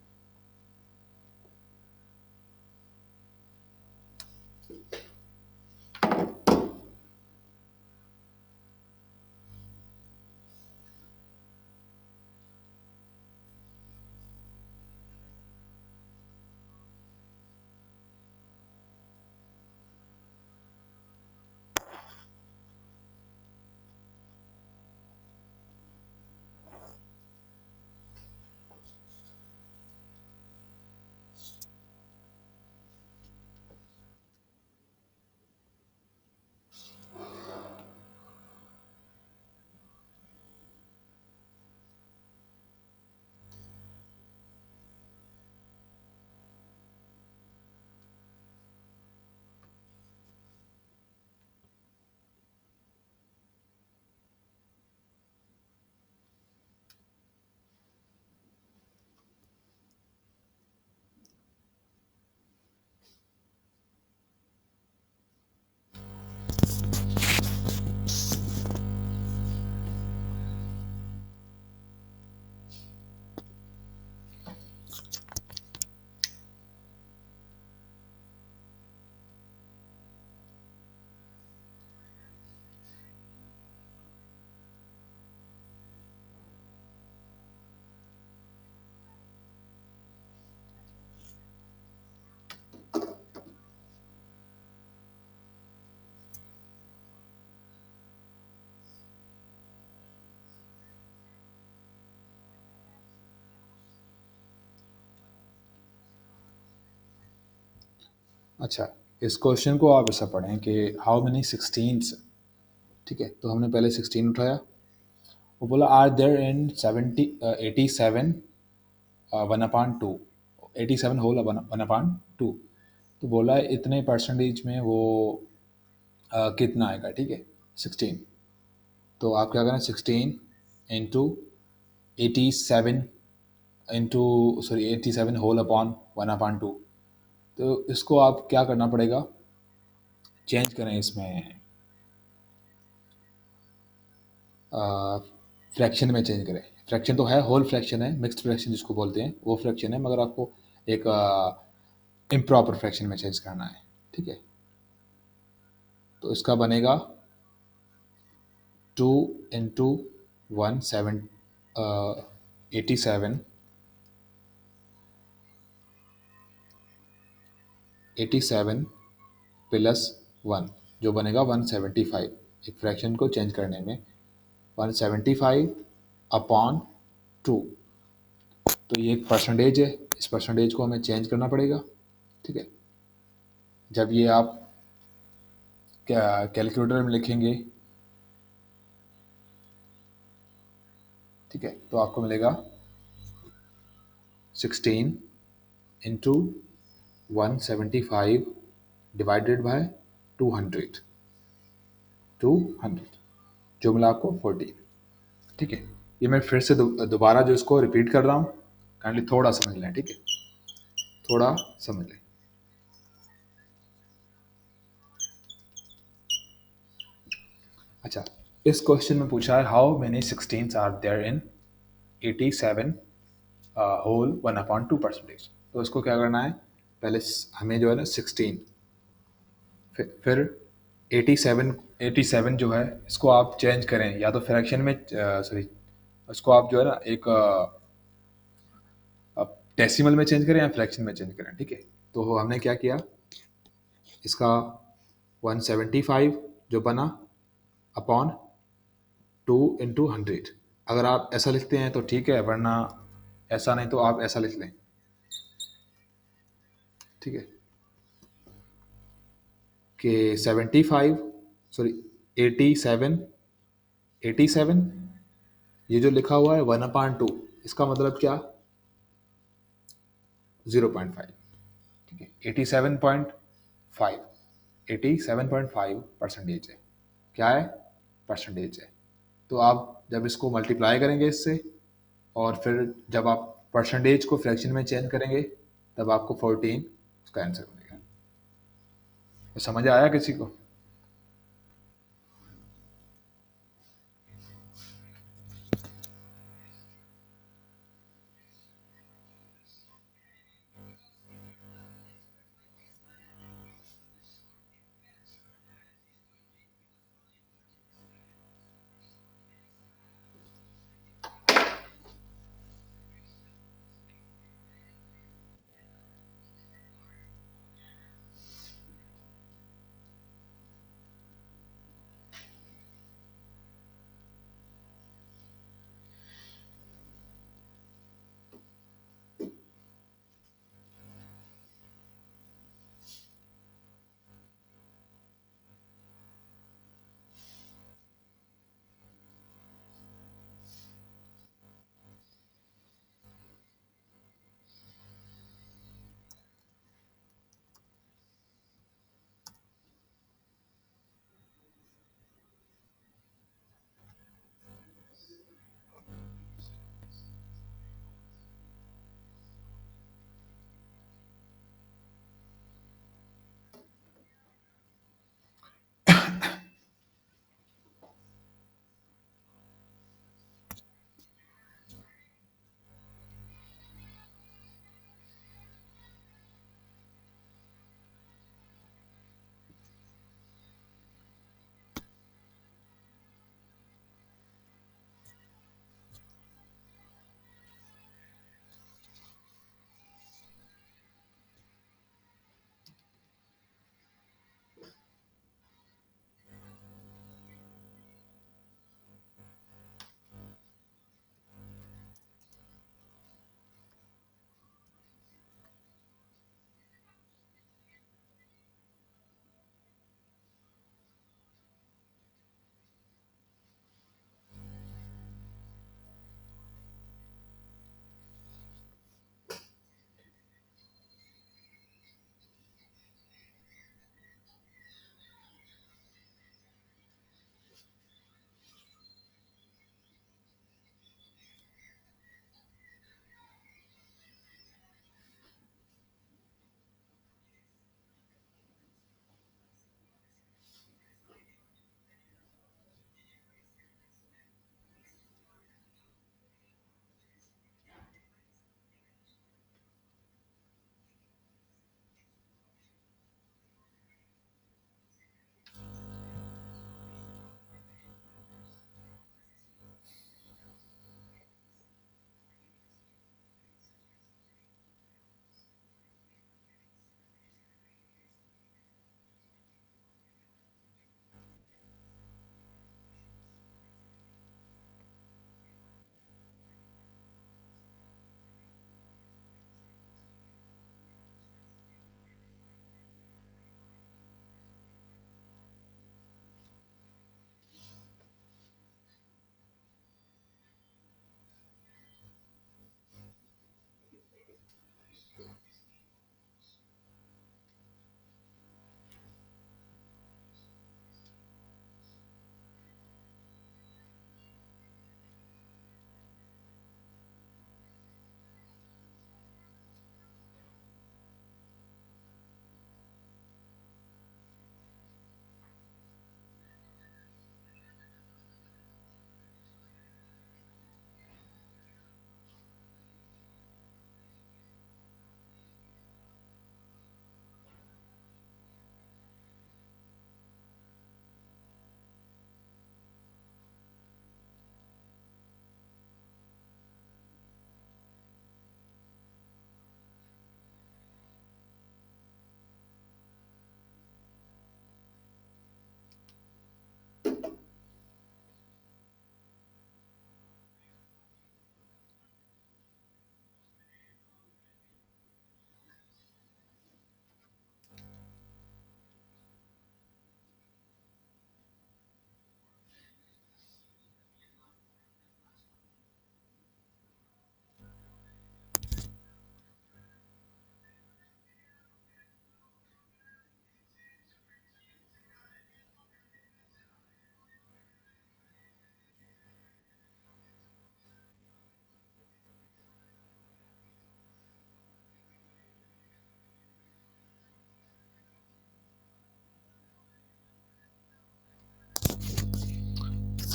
Speaker 1: अच्छा, इस क्वेश्चन को आप ऐसा पढ़ें कि हाउ मेनी सिक्सटीन्स, ठीक है। तो हमने पहले 16 उठाया, वो बोला आर देयर इन 87 1/2, 87 होल 1/2। तो बोला है इतने परसेंटेज में वो कितना आएगा, ठीक है, 16। तो आप क्या करना, 16 into 87 into, sorry 87 whole upon 1/2। तो इसको आप क्या करना पड़ेगा, चेंज करें इसमें, फ्रैक्शन में चेंज करें। फ्रैक्शन तो है, होल फ्रैक्शन है, मिक्स्ड फ्रैक्शन जिसको बोलते हैं वो फ्रैक्शन है, मगर आपको एक इम्प्रॉपर फ्रैक्शन में चेंज करना है, ठीक है। तो इसका बनेगा 2 इंटू 87 87 प्लस 1, जो बनेगा 175। एक फ्रैक्शन को चेंज करने में 175 अपॉन 2। तो ये एक परसेंटेज है, इस परसेंटेज को हमें चेंज करना पड़ेगा, ठीक है। जब ये आप कैलकुलेटर में लिखेंगे, ठीक है, तो आपको मिलेगा 16 इंटू 175 डिवाइडेड बाय 200, 200, जो मिला आपको 14, ठीक है। ये मैं फिर से दोबारा जो इसको रिपीट कर रहा हूँ, काइंडली थोड़ा समझ लें, ठीक है, थोड़ा समझ लें। अच्छा, इस क्वेश्चन में पूछा है how many sixteens are there in 87 whole 1/2 percentage. तो इसको क्या करना है, पहले हमें जो है ना 16, फिर 87 87 जो है इसको आप चेंज करें, या तो फ्रैक्शन में, सॉरी उसको आप जो है ना एक डेसिमल में चेंज करें या फ्रैक्शन में चेंज करें, ठीक है। तो हमने क्या किया, इसका 175 जो बना अपॉन 2 × 100। अगर आप ऐसा लिखते हैं तो ठीक है, वरना ऐसा नहीं तो आप ऐसा लिख लें, ठीक है, कि 75, सॉरी 87, 87, ये जो लिखा हुआ है 1/2, इसका मतलब क्या, 0.5, ठीक है। 87.5, 87.5% है, क्या है, परसेंटेज है। तो आप जब इसको मल्टीप्लाई करेंगे इससे, और फिर जब आप परसेंटेज को फ्रैक्शन में चेंज करेंगे, तब आपको 14 उसका आंसर मिलेगा। तो समझ आया किसी को?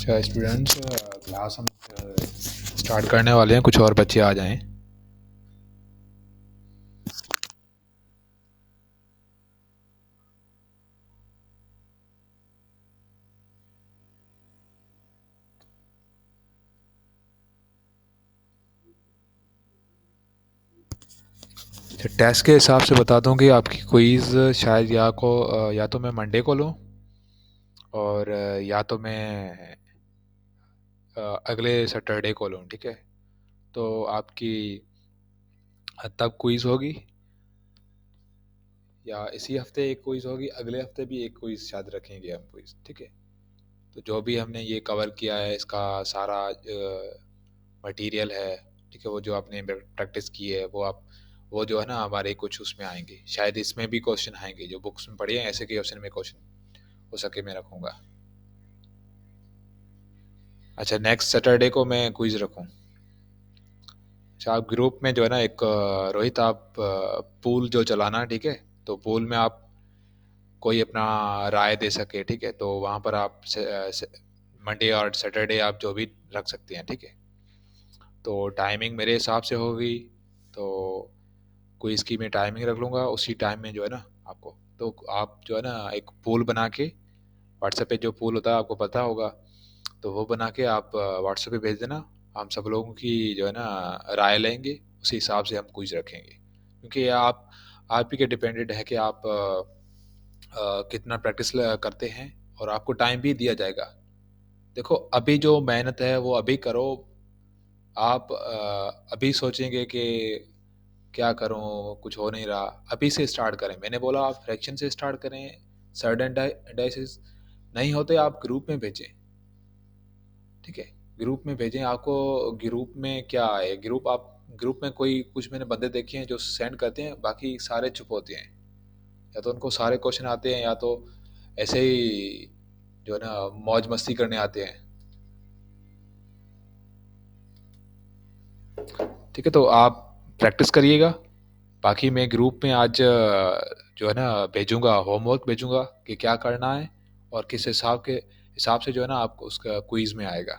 Speaker 1: अच्छा स्टूडेंट्स, क्लास हम स्टार्ट करने वाले हैं, कुछ और बच्चे आ जाएं। अच्छा, टेस्ट के हिसाब से बता दूं कि आपकी क्विज़ शायद या तो मैं मंडे को लूं, और या तो मैं अगले सैटरडे को लूं, ठीक है। तो आपकी तब क्विज़ होगी, या इसी हफ्ते एक क्विज़ होगी, अगले हफ्ते भी एक क्विज़ शायद रखेंगे हम क्विज़, ठीक है। तो जो भी हमने ये कवर किया है इसका सारा मटेरियल है, ठीक है, वो जो आपने प्रैक्टिस की है वो जो है ना हमारे कुछ उसमें आएंगे, शायद इसमें भी क्वेश्चन आएंगे जो बुक्स में पढ़े हैं, ऐसे के क्वेश्चन में क्वेश्चन हो सके मैं रखूँगा। अच्छा, नेक्स्ट सैटरडे को मैं क्विज़ रखूँ। अच्छा, आप ग्रुप में जो है ना एक रोहित, आप पूल जो चलाना, ठीक है। तो पूल में आप कोई अपना राय दे सके, ठीक है, तो वहाँ पर आप मंडे और सैटरडे आप जो भी रख सकते हैं, ठीक है। तो टाइमिंग मेरे हिसाब से होगी, तो कोई इसकी मैं टाइमिंग रख लूँगा, उसी टाइम में जो है ना आपको, तो आप जो है ना एक पूल बना के, व्हाट्सएप पे जो पूल होता है आपको पता होगा, तो वो बना के आप व्हाट्सएप पे भेज देना। हम सब लोगों की जो है ना राय लेंगे, उसी हिसाब से हम क्विज रखेंगे, क्योंकि ये आप ही के डिपेंडेंट है कि आप कितना प्रैक्टिस करते हैं, और आपको टाइम भी दिया जाएगा। देखो, अभी जो मेहनत है वो अभी करो। आप अभी सोचेंगे कि क्या करूं, कुछ हो नहीं रहा, अभी से स्टार्ट करें। मैंने बोला आप फ्रैक्शन से स्टार्ट करें, सर्टेन डाइसिस नहीं होते आप ग्रुप में भेजें, ठीक है। ग्रुप में भेजें। आपको ग्रुप में क्या है, ग्रुप में कोई कुछ मैंने बंदे देखे हैं जो सेंड करते हैं, बाकी सारे चुप होते हैं, या तो उनको सारे क्वेश्चन आते हैं, या तो ऐसे ही जो है ना मौज मस्ती करने आते हैं, ठीक है। तो आप प्रैक्टिस करिएगा। बाकी मैं ग्रुप में आज जो है ना भेजूंगा, होमवर्क भेजूंगा कि क्या करना है, और किस हिसाब से जो है ना आपको उसका क्विज में आएगा,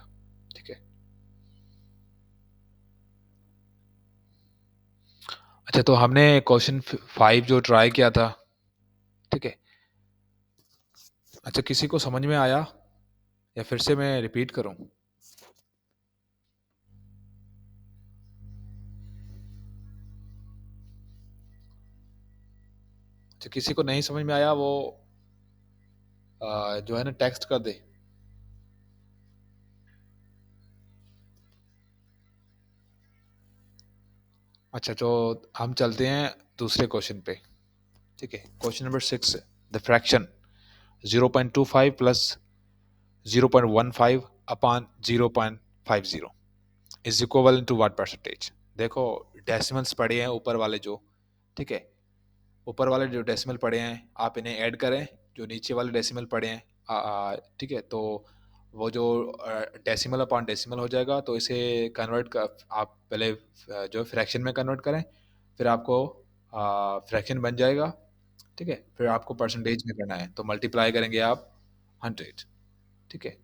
Speaker 1: ठीक है। अच्छा, तो हमने क्वेश्चन 5 जो ट्राई किया था, ठीक है। अच्छा, किसी को समझ में आया, या फिर से मैं रिपीट करूं? अच्छा, किसी को नहीं समझ में आया वो जो है ना टेक्स्ट कर दे। अच्छा, तो हम चलते हैं दूसरे क्वेश्चन पे, ठीक है। Question number 6, the fraction 0.25 plus 0.15 upon 0.50 is equal to what percentage. देखो, डेसिमल्स पड़े हैं ऊपर वाले जो, ठीक है, ऊपर वाले जो डेसिमल पड़े हैं आप इन्हें ऐड करें, जो नीचे वाले डेसिमल पड़े हैं, ठीक है। तो वो जो डेसिमल अपॉन डेसिमल हो जाएगा, तो इसे कन्वर्ट कर आप पहले जो फ्रैक्शन में कन्वर्ट करें, फिर आपको फ्रैक्शन बन जाएगा, ठीक है। फिर आपको परसेंटेज में करना है, तो मल्टीप्लाई करेंगे आप 100, ठीक है।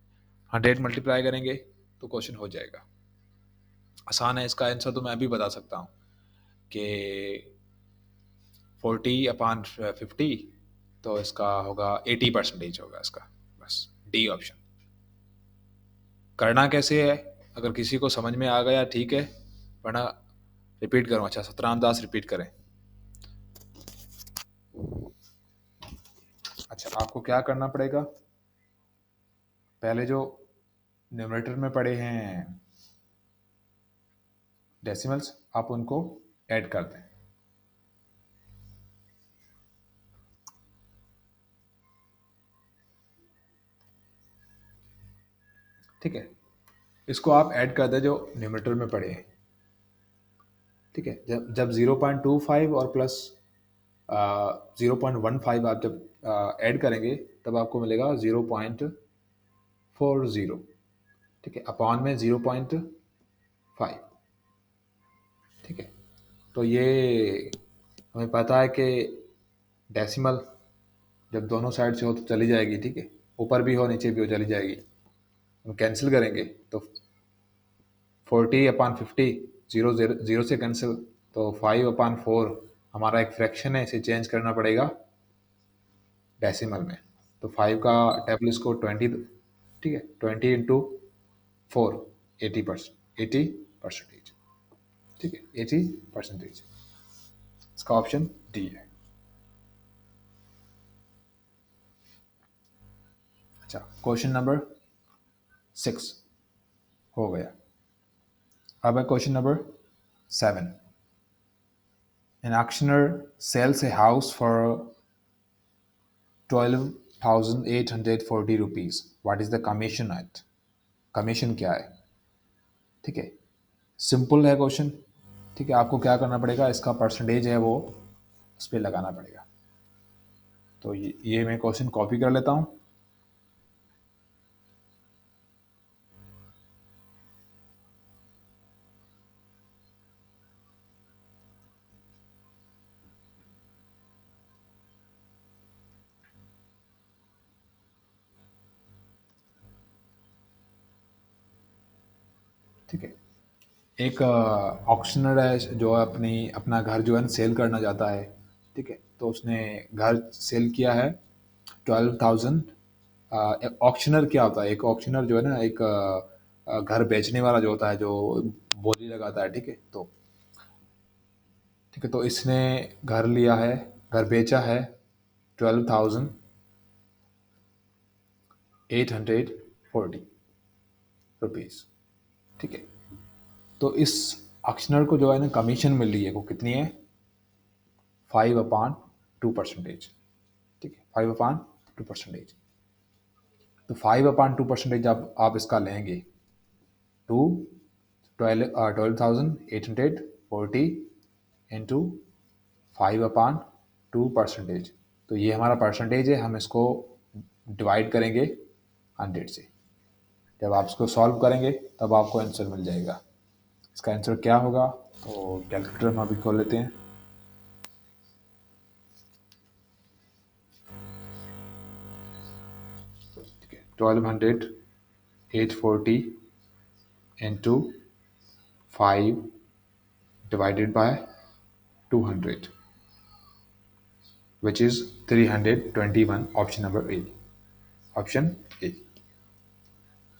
Speaker 1: 100 मल्टीप्लाई करेंगे तो क्वेश्चन हो जाएगा। आसान है, इसका आंसर तो मैं भी बता सकता हूँ कि 40/50, तो इसका होगा 80% होगा इसका, बस डी ऑप्शन। करना कैसे है, अगर किसी को समझ में आ गया ठीक है, वरना रिपीट करूँ? अच्छा, सतराम दास रिपीट करें। अच्छा, आपको क्या करना पड़ेगा, पहले जो न्यूमरेटर में पड़े हैं डेसिमल्स, आप उनको ऐड कर दें, ठीक है। इसको आप ऐड कर दें जो न्यूमरेटर में पड़े हैं, ठीक है। जब जब 0.25 और प्लस 0.15 आप जब ऐड करेंगे, तब आपको मिलेगा 0.40, ठीक है, अपॉन में 0.5, ठीक है। तो ये हमें पता है कि डेसिमल जब दोनों साइड से हो तो चली जाएगी, ठीक है, ऊपर भी हो नीचे भी हो चली जाएगी। हम कैंसिल करेंगे तो 40/50, जीरो जीरो जीरो से कैंसिल, तो 5/4 हमारा एक फ्रैक्शन है, इसे चेंज करना पड़ेगा डेसिमल में। तो 5 का टेबल इसको 20, ठीक है, 20 × 4, 80%, 80%, ठीक है, 80%। इसका ऑप्शन डी है। अच्छा, क्वेश्चन नंबर 6 हो गया। अब है question number 7। An auctioneer sells a house for 12,840 rupees. What is the commission at? Commission क्या है? ठीक है, सिंपल है क्वेश्चन। ठीक है, आपको क्या करना पड़ेगा, इसका परसेंटेज है वो उस पर लगाना पड़ेगा। तो ये मैं क्वेश्चन कॉपी कर लेता हूँ। ठीक है, एक ऑक्शनर है जो अपना घर जो है ना सेल करना चाहता है। ठीक है, तो उसने घर सेल किया है 12,000। ऑक्शनर क्या होता है? एक ऑक्शनर जो है ना, एक घर बेचने वाला जो होता है, जो बोली लगाता है। ठीक है, तो इसने घर लिया है, घर बेचा है 12,840 रुपीज़। ठीक है, तो इस ऑक्शनर को जो है ना कमीशन मिल रही है, वो कितनी है? 5/2%। ठीक है, 5/2%। तो 5/2% आप इसका लेंगे टू 12,840 इंटू 5/2%। तो ये हमारा परसेंटेज है, हम इसको डिवाइड करेंगे 100 से। जब आप इसको सॉल्व करेंगे तब आपको आंसर मिल जाएगा। इसका आंसर क्या होगा? तो कैलकुलेटर हम अभी खोल लेते हैं। ठीक है, 12,840 into 5 divided by 200, which is 321। Option number A, option A.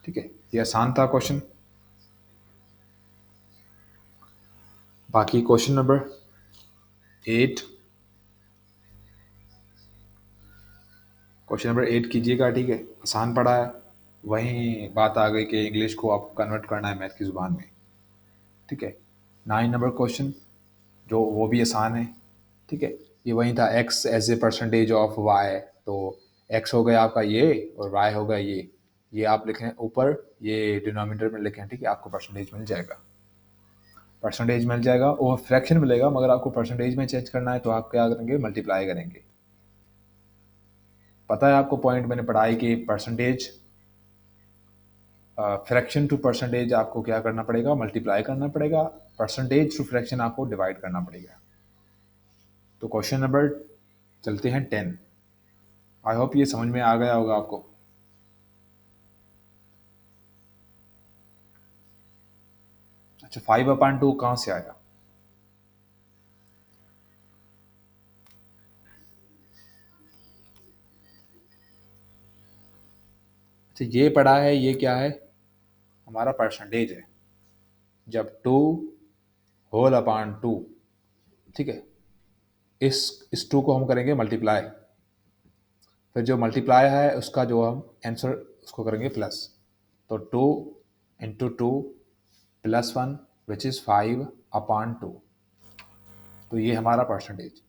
Speaker 1: ठीक है, ये आसान था क्वेश्चन। बाकी क्वेश्चन नंबर 8, क्वेश्चन नंबर 8 कीजिएगा। ठीक है, आसान पड़ा है। वहीं बात आ गई कि इंग्लिश को आपको कन्वर्ट करना है मैथ की ज़ुबान में। ठीक है, 9 नंबर क्वेश्चन जो वो भी आसान है। ठीक है, ये वही था, x as a percentage of y. तो एक्स हो गया आपका ये, और वाई हो गया ये आप लिखें ऊपर, ये डिनोमिनेटर में लिखें। ठीक है, आपको परसेंटेज मिल जाएगा, परसेंटेज मिल जाएगा और फ्रैक्शन मिलेगा। मगर आपको परसेंटेज में चेंज करना है तो आप क्या करेंगे? मल्टीप्लाई करेंगे। पता है आपको पॉइंट मैंने पढ़ाई कि परसेंटेज, फ्रैक्शन टू परसेंटेज आपको क्या करना पड़ेगा? मल्टीप्लाई करना पड़ेगा। परसेंटेज टू फ्रैक्शन आपको डिवाइड करना पड़ेगा। तो क्वेश्चन नंबर चलते हैं 10। आई होप ये समझ में आ गया होगा आपको। अच्छा, 5/2 कहाँ से आया? अच्छा, ये पढ़ा है, ये क्या है? हमारा परसेंटेज है। जब 2 होल अपॉन 2, ठीक है, इस 2 को हम करेंगे मल्टीप्लाई, फिर जो मल्टीप्लाई है उसका जो हम आंसर उसको करेंगे प्लस। तो 2 × 2 +1 विच इज़ 5/2। तो ये हमारा परसेंटेज।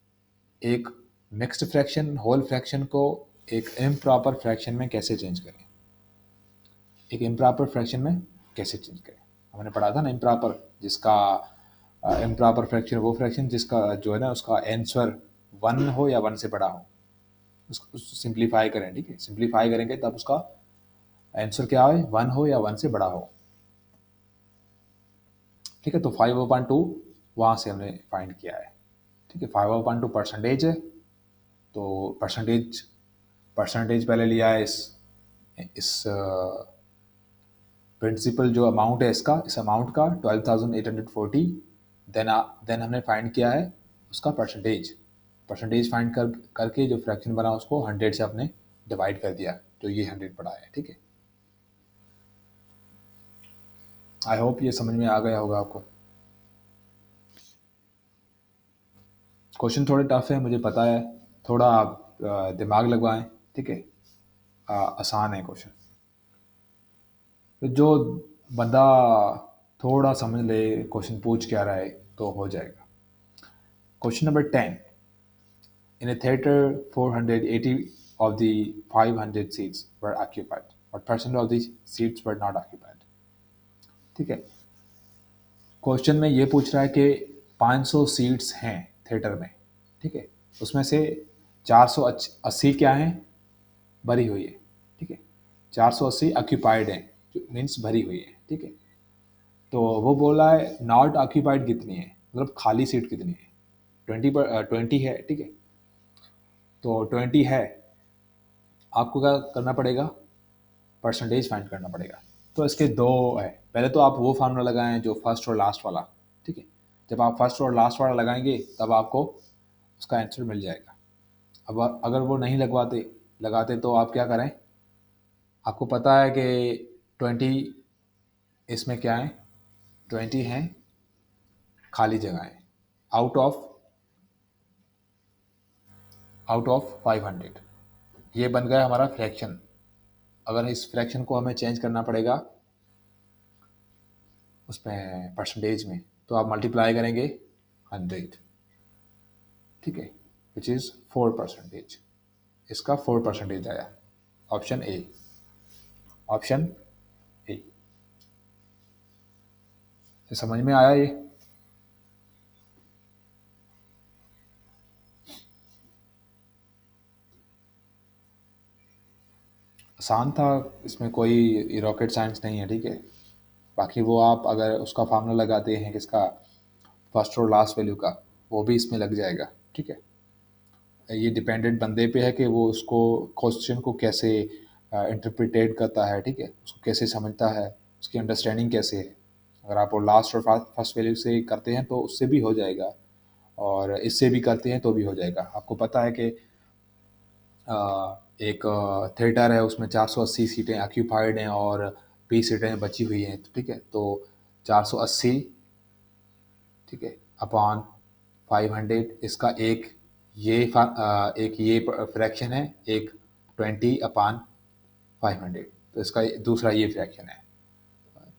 Speaker 1: एक मिक्स्ड फ्रैक्शन, होल फ्रैक्शन को एक इम्प्रॉपर फ्रैक्शन में कैसे चेंज करें? एक इम्प्रॉपर फ्रैक्शन में कैसे चेंज करें? हमने पढ़ा था ना, इम्प्रॉपर, जिसका इम्प्रॉपर फ्रैक्शन वो फ्रैक्शन जिसका जो है ना उसका आंसर 1 हो या 1 से बड़ा हो। उसको सिंप्लीफाई करें। ठीक है, सिंप्लीफाई करेंगे तब उसका आंसर क्या है? 1 हो या 1 से बड़ा हो। ठीक है, तो 5/2 वहाँ से हमने फाइंड किया है। ठीक है, 5/2 परसेंटेज है। तो परसेंटेज पहले लिया है इस प्रिंसिपल जो अमाउंट है इसका, इस अमाउंट का 12,840, देन हमने फाइंड किया है उसका परसेंटेज फाइंड करके जो फ्रैक्शन बना उसको 100 से आपने डिवाइड कर दिया, तो ये 100 पड़ा है। ठीक है, आई होप ये समझ में आ गया होगा आपको। क्वेश्चन थोड़े टफ है मुझे पता है, थोड़ा आप दिमाग लगवाएं। ठीक है, आसान है क्वेश्चन, तो जो बंदा थोड़ा समझ ले क्वेश्चन पूछ क्या रहा है तो हो जाएगा। Question number 10, in a theater 480 of the 500 seats were occupied, what percent of the seats were not occupied? ठीक है, क्वेश्चन में ये पूछ रहा है कि 500 सीट्स हैं थिएटर में। ठीक है, उसमें से 480 क्या हैं, भरी हुई है। ठीक है, 480 ऑक्यूपाइड हैं, जो मीन्स भरी हुई है। ठीक है, तो वो बोला है नॉट ऑक्यूपाइड कितनी है, मतलब खाली सीट कितनी है। 20 है। ठीक है, तो 20 है, आपको क्या करना पड़ेगा, परसेंटेज फाइंड करना पड़ेगा। तो इसके दो है, पहले तो आप वो फार्मूला लगाएं जो फर्स्ट और लास्ट वाला। ठीक है, जब आप फर्स्ट और लास्ट वाला लगाएंगे तब आपको उसका आंसर मिल जाएगा। अब अगर वो नहीं लगाते तो आप क्या करें, आपको पता है कि 20 इसमें क्या है, 20 हैं खाली जगहें आउट ऑफ 500। ये बन गया हमारा फ्रैक्शन। अगर इस फ्रैक्शन को हमें चेंज करना पड़ेगा उसमें परसेंटेज में, तो आप मल्टीप्लाई करेंगे 100। ठीक है, विच इज़ 4%। इसका 4% आया, ऑप्शन ए। ऑप्शन ए से समझ में आया ये? आसान था, इसमें कोई रॉकेट साइंस नहीं है। ठीक है, बाकी वो आप अगर उसका फार्मूला लगाते हैं किसका, फर्स्ट और लास्ट वैल्यू का, वो भी इसमें लग जाएगा। ठीक है, ये डिपेंडेंट बंदे पे है कि वो उसको क्वेश्चन को कैसे इंटरप्रिटेट करता है। ठीक है, उसको कैसे समझता है, उसकी अंडरस्टैंडिंग कैसे है। अगर आप वो लास्ट और फर्स्ट वैल्यू से करते हैं तो उससे भी हो जाएगा, और इससे भी करते हैं तो भी हो जाएगा। आपको पता है कि एक थिएटर है उसमें 480 सीटें ऑक्यूपाइड हैं और 20 सीटें बची हुई हैं। ठीक है, तो 480, ठीक है, अपॉन 500, इसका एक ये फ्रैक्शन है, एक 20 अपॉन 500, तो इसका दूसरा ये फ्रैक्शन है।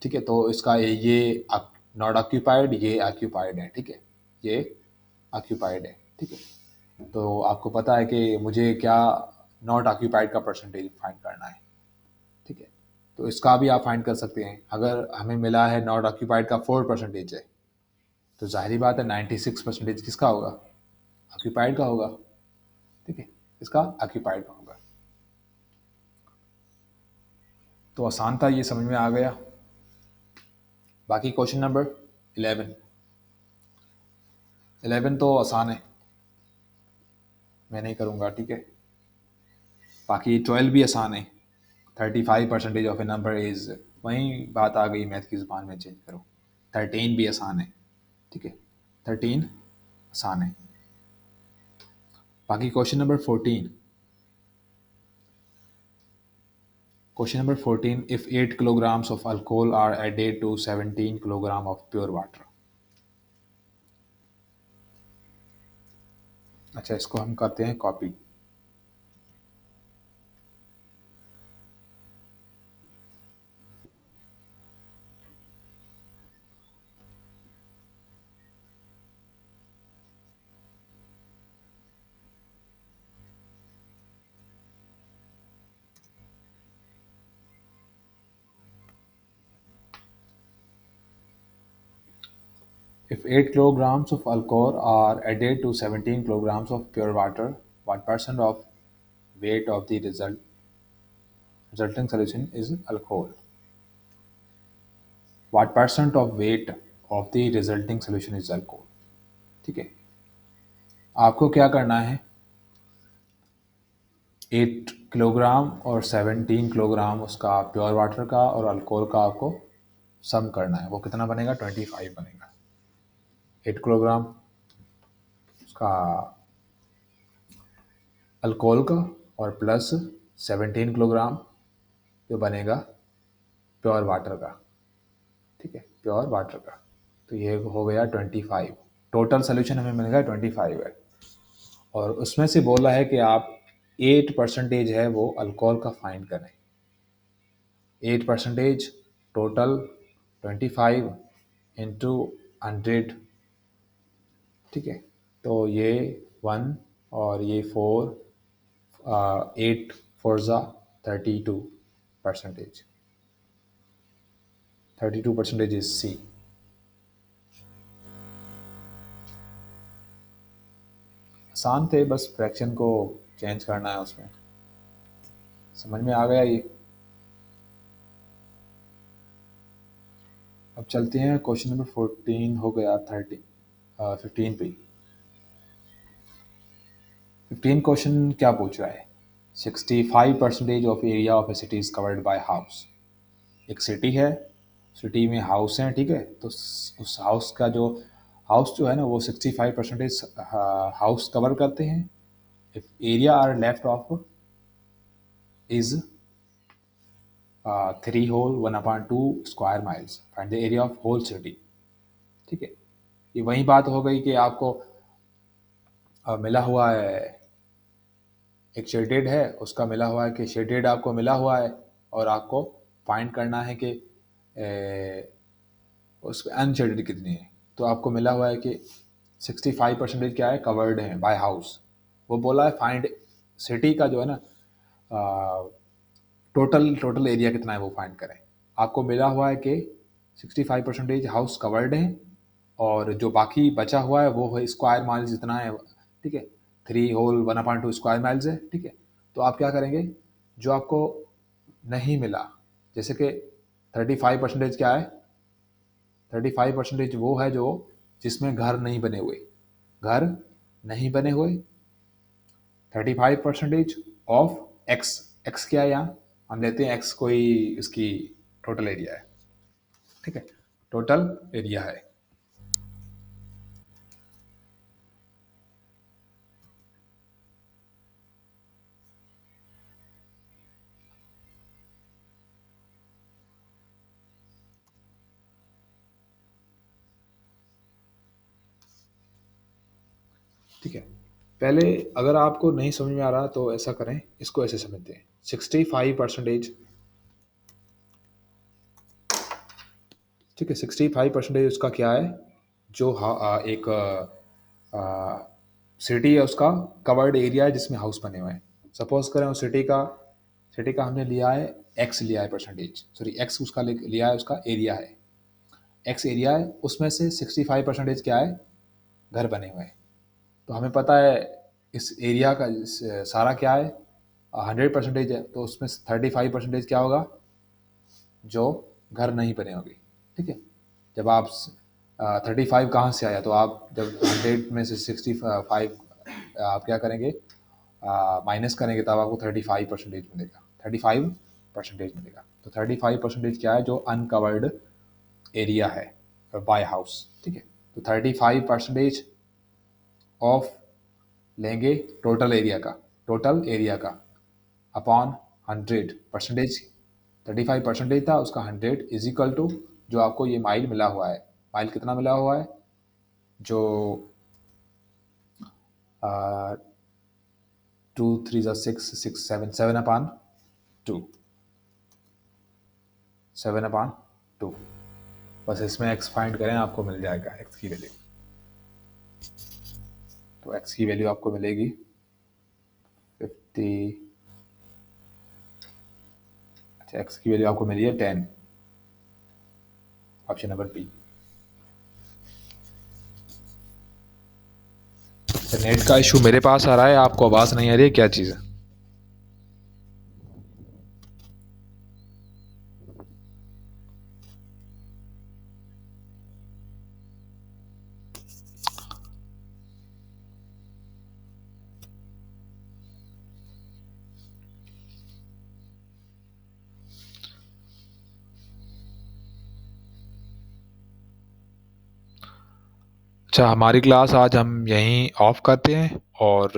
Speaker 1: ठीक है, तो इसका ये नॉट ऑक्यूपाइड, ये ऑक्यूपाइड है। ठीक है, ये ऑक्यूपाइड है। ठीक है, तो आपको पता है कि मुझे क्या नॉट ऑक्यूपाइड का परसेंटेज फाइंड करना है। ठीक है, तो इसका भी आप फाइंड कर सकते हैं। अगर हमें मिला है नॉट ऑक्यूपाइड का 4% है, तो जाहिर बात है 96% किसका होगा, ऑक्यूपाइड का होगा। ठीक है, इसका ऑक्यूपाइड का होगा। तो आसान था, ये समझ में आ गया। बाकी क्वेश्चन नंबर 11। 11 तो आसान है, मैं नहीं करूँगा। ठीक है, बाकी 12 भी आसान है। 35% ऑफ ए नंबर इज़, वहीं बात आ गई मैथ की ज़ुबान में, चेंज करो। 13 भी आसान है। ठीक है, 13 आसान है। बाकी question number 14। Question number 14. If 8 kilograms of alcohol are added to 17 kilogram of pure water. अच्छा, इसको हम करते हैं copy. If 8 kilograms of alcohol are added to 17 kilograms of pure water, what percent of weight of the resulting solution is alcohol? What percent of weight of the resulting solution is alcohol? ठीक है, आपको क्या करना है, 8 kilogram और 17 kilogram उसका pure water का और अल्कोहल का आपको सम करना है। वो कितना बनेगा? 25 बनेगा। 8 किलोग्राम उसका अल्कोहल का और प्लस 17 किलोग्राम जो बनेगा प्योर वाटर का, ठीक है, प्योर वाटर का। तो ये हो गया 25। टोटल सोल्यूशन हमें मिल गया 25 है। और उसमें से बोला है कि आप 8% है वो अल्कोहल का फाइंड करें। 8% टोटल 25 इंटू 100, ठीक है। तो ये 1 और ये 4, 8 फोर्जा 32%। 32% इज सी। आसान थे, बस फ्रैक्शन को चेंज करना है उसमें। समझ में आ गया ये? अब चलते हैं क्वेश्चन नंबर 14 हो गया 15 पे। 15 क्वेश्चन क्या पूछ रहा है? 65% of area of A city is covered by house. एक सिटी है, सिटी में हाउस हैं, ठीक है। तो उस हाउस का जो हाउस जो है ना वो 65% हाउस कवर करते हैं। If area are left of is 3 whole 1/2 square miles, find the area of whole city, ठीक है। ये वही बात हो गई कि आपको मिला हुआ है, एक शेडेड है, उसका मिला हुआ है कि शेडेड आपको मिला हुआ है और आपको फाइंड करना है कि उस अनशेडेड कितनी है। तो आपको मिला हुआ है कि 65% क्या है, कवर्ड है बाय हाउस। वो बोला है फाइंड सिटी का जो है ना टोटल टोटल एरिया कितना है वो फाइंड करें। आपको मिला हुआ है कि 65% हाउस कवर्ड है और जो बाकी बचा हुआ है वो है स्क्वायर माइल्स जितना है, ठीक है। 3 होल 1/2 स्क्वायर माइल्स है, ठीक है। तो आप क्या करेंगे, जो आपको नहीं मिला, जैसे कि 35% क्या है, 35% वो है जो जिसमें घर नहीं बने हुए, घर नहीं बने हुए। 35% ऑफ एक्स, एक्स क्या है यहाँ, हम लेते हैं एक्स कोई इसकी टोटल एरिया है, ठीक है, टोटल एरिया है। ठीक है, पहले अगर आपको नहीं समझ में आ रहा तो ऐसा करें, इसको ऐसे समझते हैं। 65%, ठीक है, 65% उसका क्या है, जो एक सिटी है उसका कवर्ड एरिया है जिसमें हाउस बने हुए हैं। सपोज करें उस सिटी का हमने लिया है एक्स, लिया है परसेंटेज, सॉरी एक्स उसका लिया है, उसका एरिया है, एक्स एरिया है, उसमें से 65% क्या है, घर बने हुए हैं। तो हमें पता है इस एरिया का सारा क्या है, 100% है, तो उसमें 35% क्या होगा, जो घर नहीं बने होंगे, ठीक है। जब आप 35 कहाँ से आया, तो आप जब 100 में से 65 आप क्या करेंगे, माइनस करेंगे, तब आपको 35% मिलेगा, 35% मिलेगा। तो 35% क्या है, जो अनकवर्ड एरिया है बाय हाउस, ठीक है। तो 35% ऑफ लेंगे टोटल एरिया का अपॉन 100%। 35% था उसका 100 इज इक्वल टू जो आपको ये माइल मिला हुआ है। माइल कितना मिला हुआ है, जो 2 3 6 6 7 7/2, 7/2। बस इसमें एक्स फाइंड करें, आपको मिल जाएगा एक्स की वैल्यू। तो एक्स की वैल्यू आपको मिलेगी 50, अच्छा एक्स की वैल्यू आपको मिली है 10, ऑप्शन नंबर बी। नेट का इशू मेरे पास आ रहा है, आपको आवाज़ नहीं आ रही है, क्या चीज़ है? अच्छा, हमारी क्लास आज हम यहीं ऑफ करते हैं, और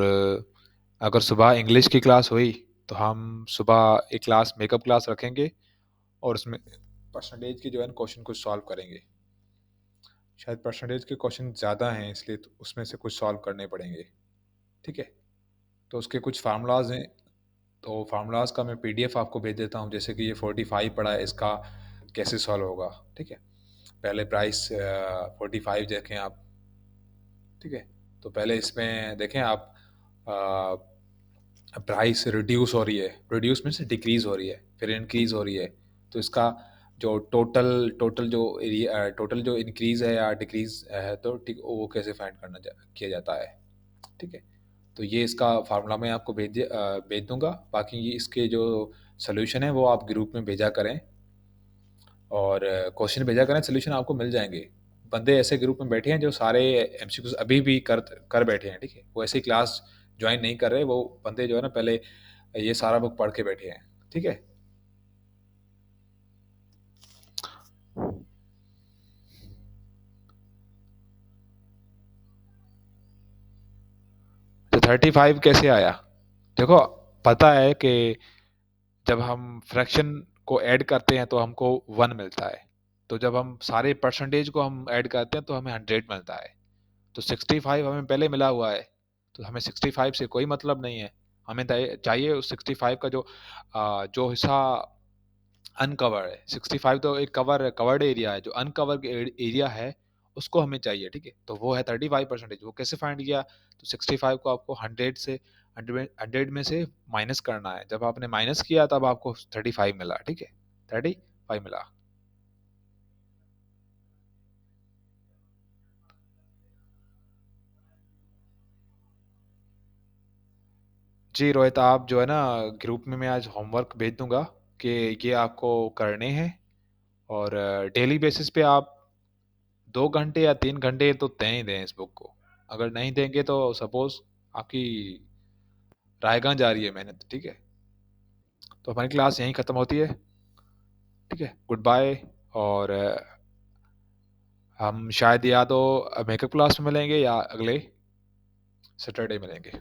Speaker 1: अगर सुबह इंग्लिश की क्लास हुई तो हम सुबह एक क्लास मेकअप क्लास रखेंगे, और उसमें परसेंटेज के जो है ना क्वेश्चन कुछ सॉल्व करेंगे। शायद परसेंटेज के क्वेश्चन ज़्यादा हैं, इसलिए तो उसमें से कुछ सॉल्व करने पड़ेंगे। ठीक है, तो उसके कुछ फार्मूलाज हैं, तो फार्मूलाज का मैं पीडीएफ आपको भेज देता हूँ। जैसे कि ये 45 पड़ा है, इसका कैसे सॉल्व होगा। ठीक है, पहले प्राइस 45 देखें आप। ठीक है, तो पहले इसमें देखें आप, प्राइस रिड्यूस हो रही है, रिड्यूस में से डिक्रीज हो रही है, फिर इंक्रीज हो रही है। तो इसका जो टोटल टोटल जो एरिया, टोटल जो इंक्रीज है या डिक्रीज है, तो ठीक वो कैसे फाइंड किया जाता है। ठीक है, तो ये इसका फार्मूला मैं आपको भेज दूंगा। बाकी ये इसके जो सोल्यूशन है वो आप ग्रुप में भेजा करें, और क्वेश्चन भेजा करें, सोल्यूशन आपको मिल जाएंगे। बंदे ऐसे ग्रुप में बैठे हैं जो सारे एमसीक्यूज अभी भी कर कर बैठे हैं। ठीक है, वो ऐसी क्लास ज्वाइन नहीं कर रहे, वो बंदे जो है ना पहले ये सारा बुक पढ़ के बैठे हैं। ठीक है, तो 35 कैसे आया? देखो, पता है कि जब हम फ्रैक्शन को ऐड करते हैं तो हमको 1 मिलता है, तो जब हम सारे परसेंटेज को हम ऐड करते हैं तो हमें 100 मिलता है। तो 65 हमें पहले मिला हुआ है, तो हमें 65 से कोई मतलब नहीं है। हमें चाहिए उस 65 का जो हिस्सा अनकवर है। 65 तो एक कवर्ड एरिया है, जो अनकवर्ड एरिया है उसको हमें चाहिए। ठीक है, तो वो है 35%। वो कैसे फाइंड किया? तो 65 को आपको 100 में से माइनस करना है। जब आपने माइनस किया तब आपको 35 मिला। ठीक है, 35 मिला। जी रोहित, आप जो है ना ग्रुप में मैं आज होमवर्क भेज दूंगा कि ये आपको करने हैं, और डेली बेसिस पे आप 2 घंटे या 3 घंटे तो दें ही दें इस बुक को। अगर नहीं देंगे तो सपोज आपकी रायगां जा रही है मेहनत। ठीक है, तो हमारी क्लास यहीं ख़त्म होती है। ठीक है, गुड बाय। और हम शायद या तो मेकअप क्लास में मिलेंगे या अगले सैटरडे मिलेंगे।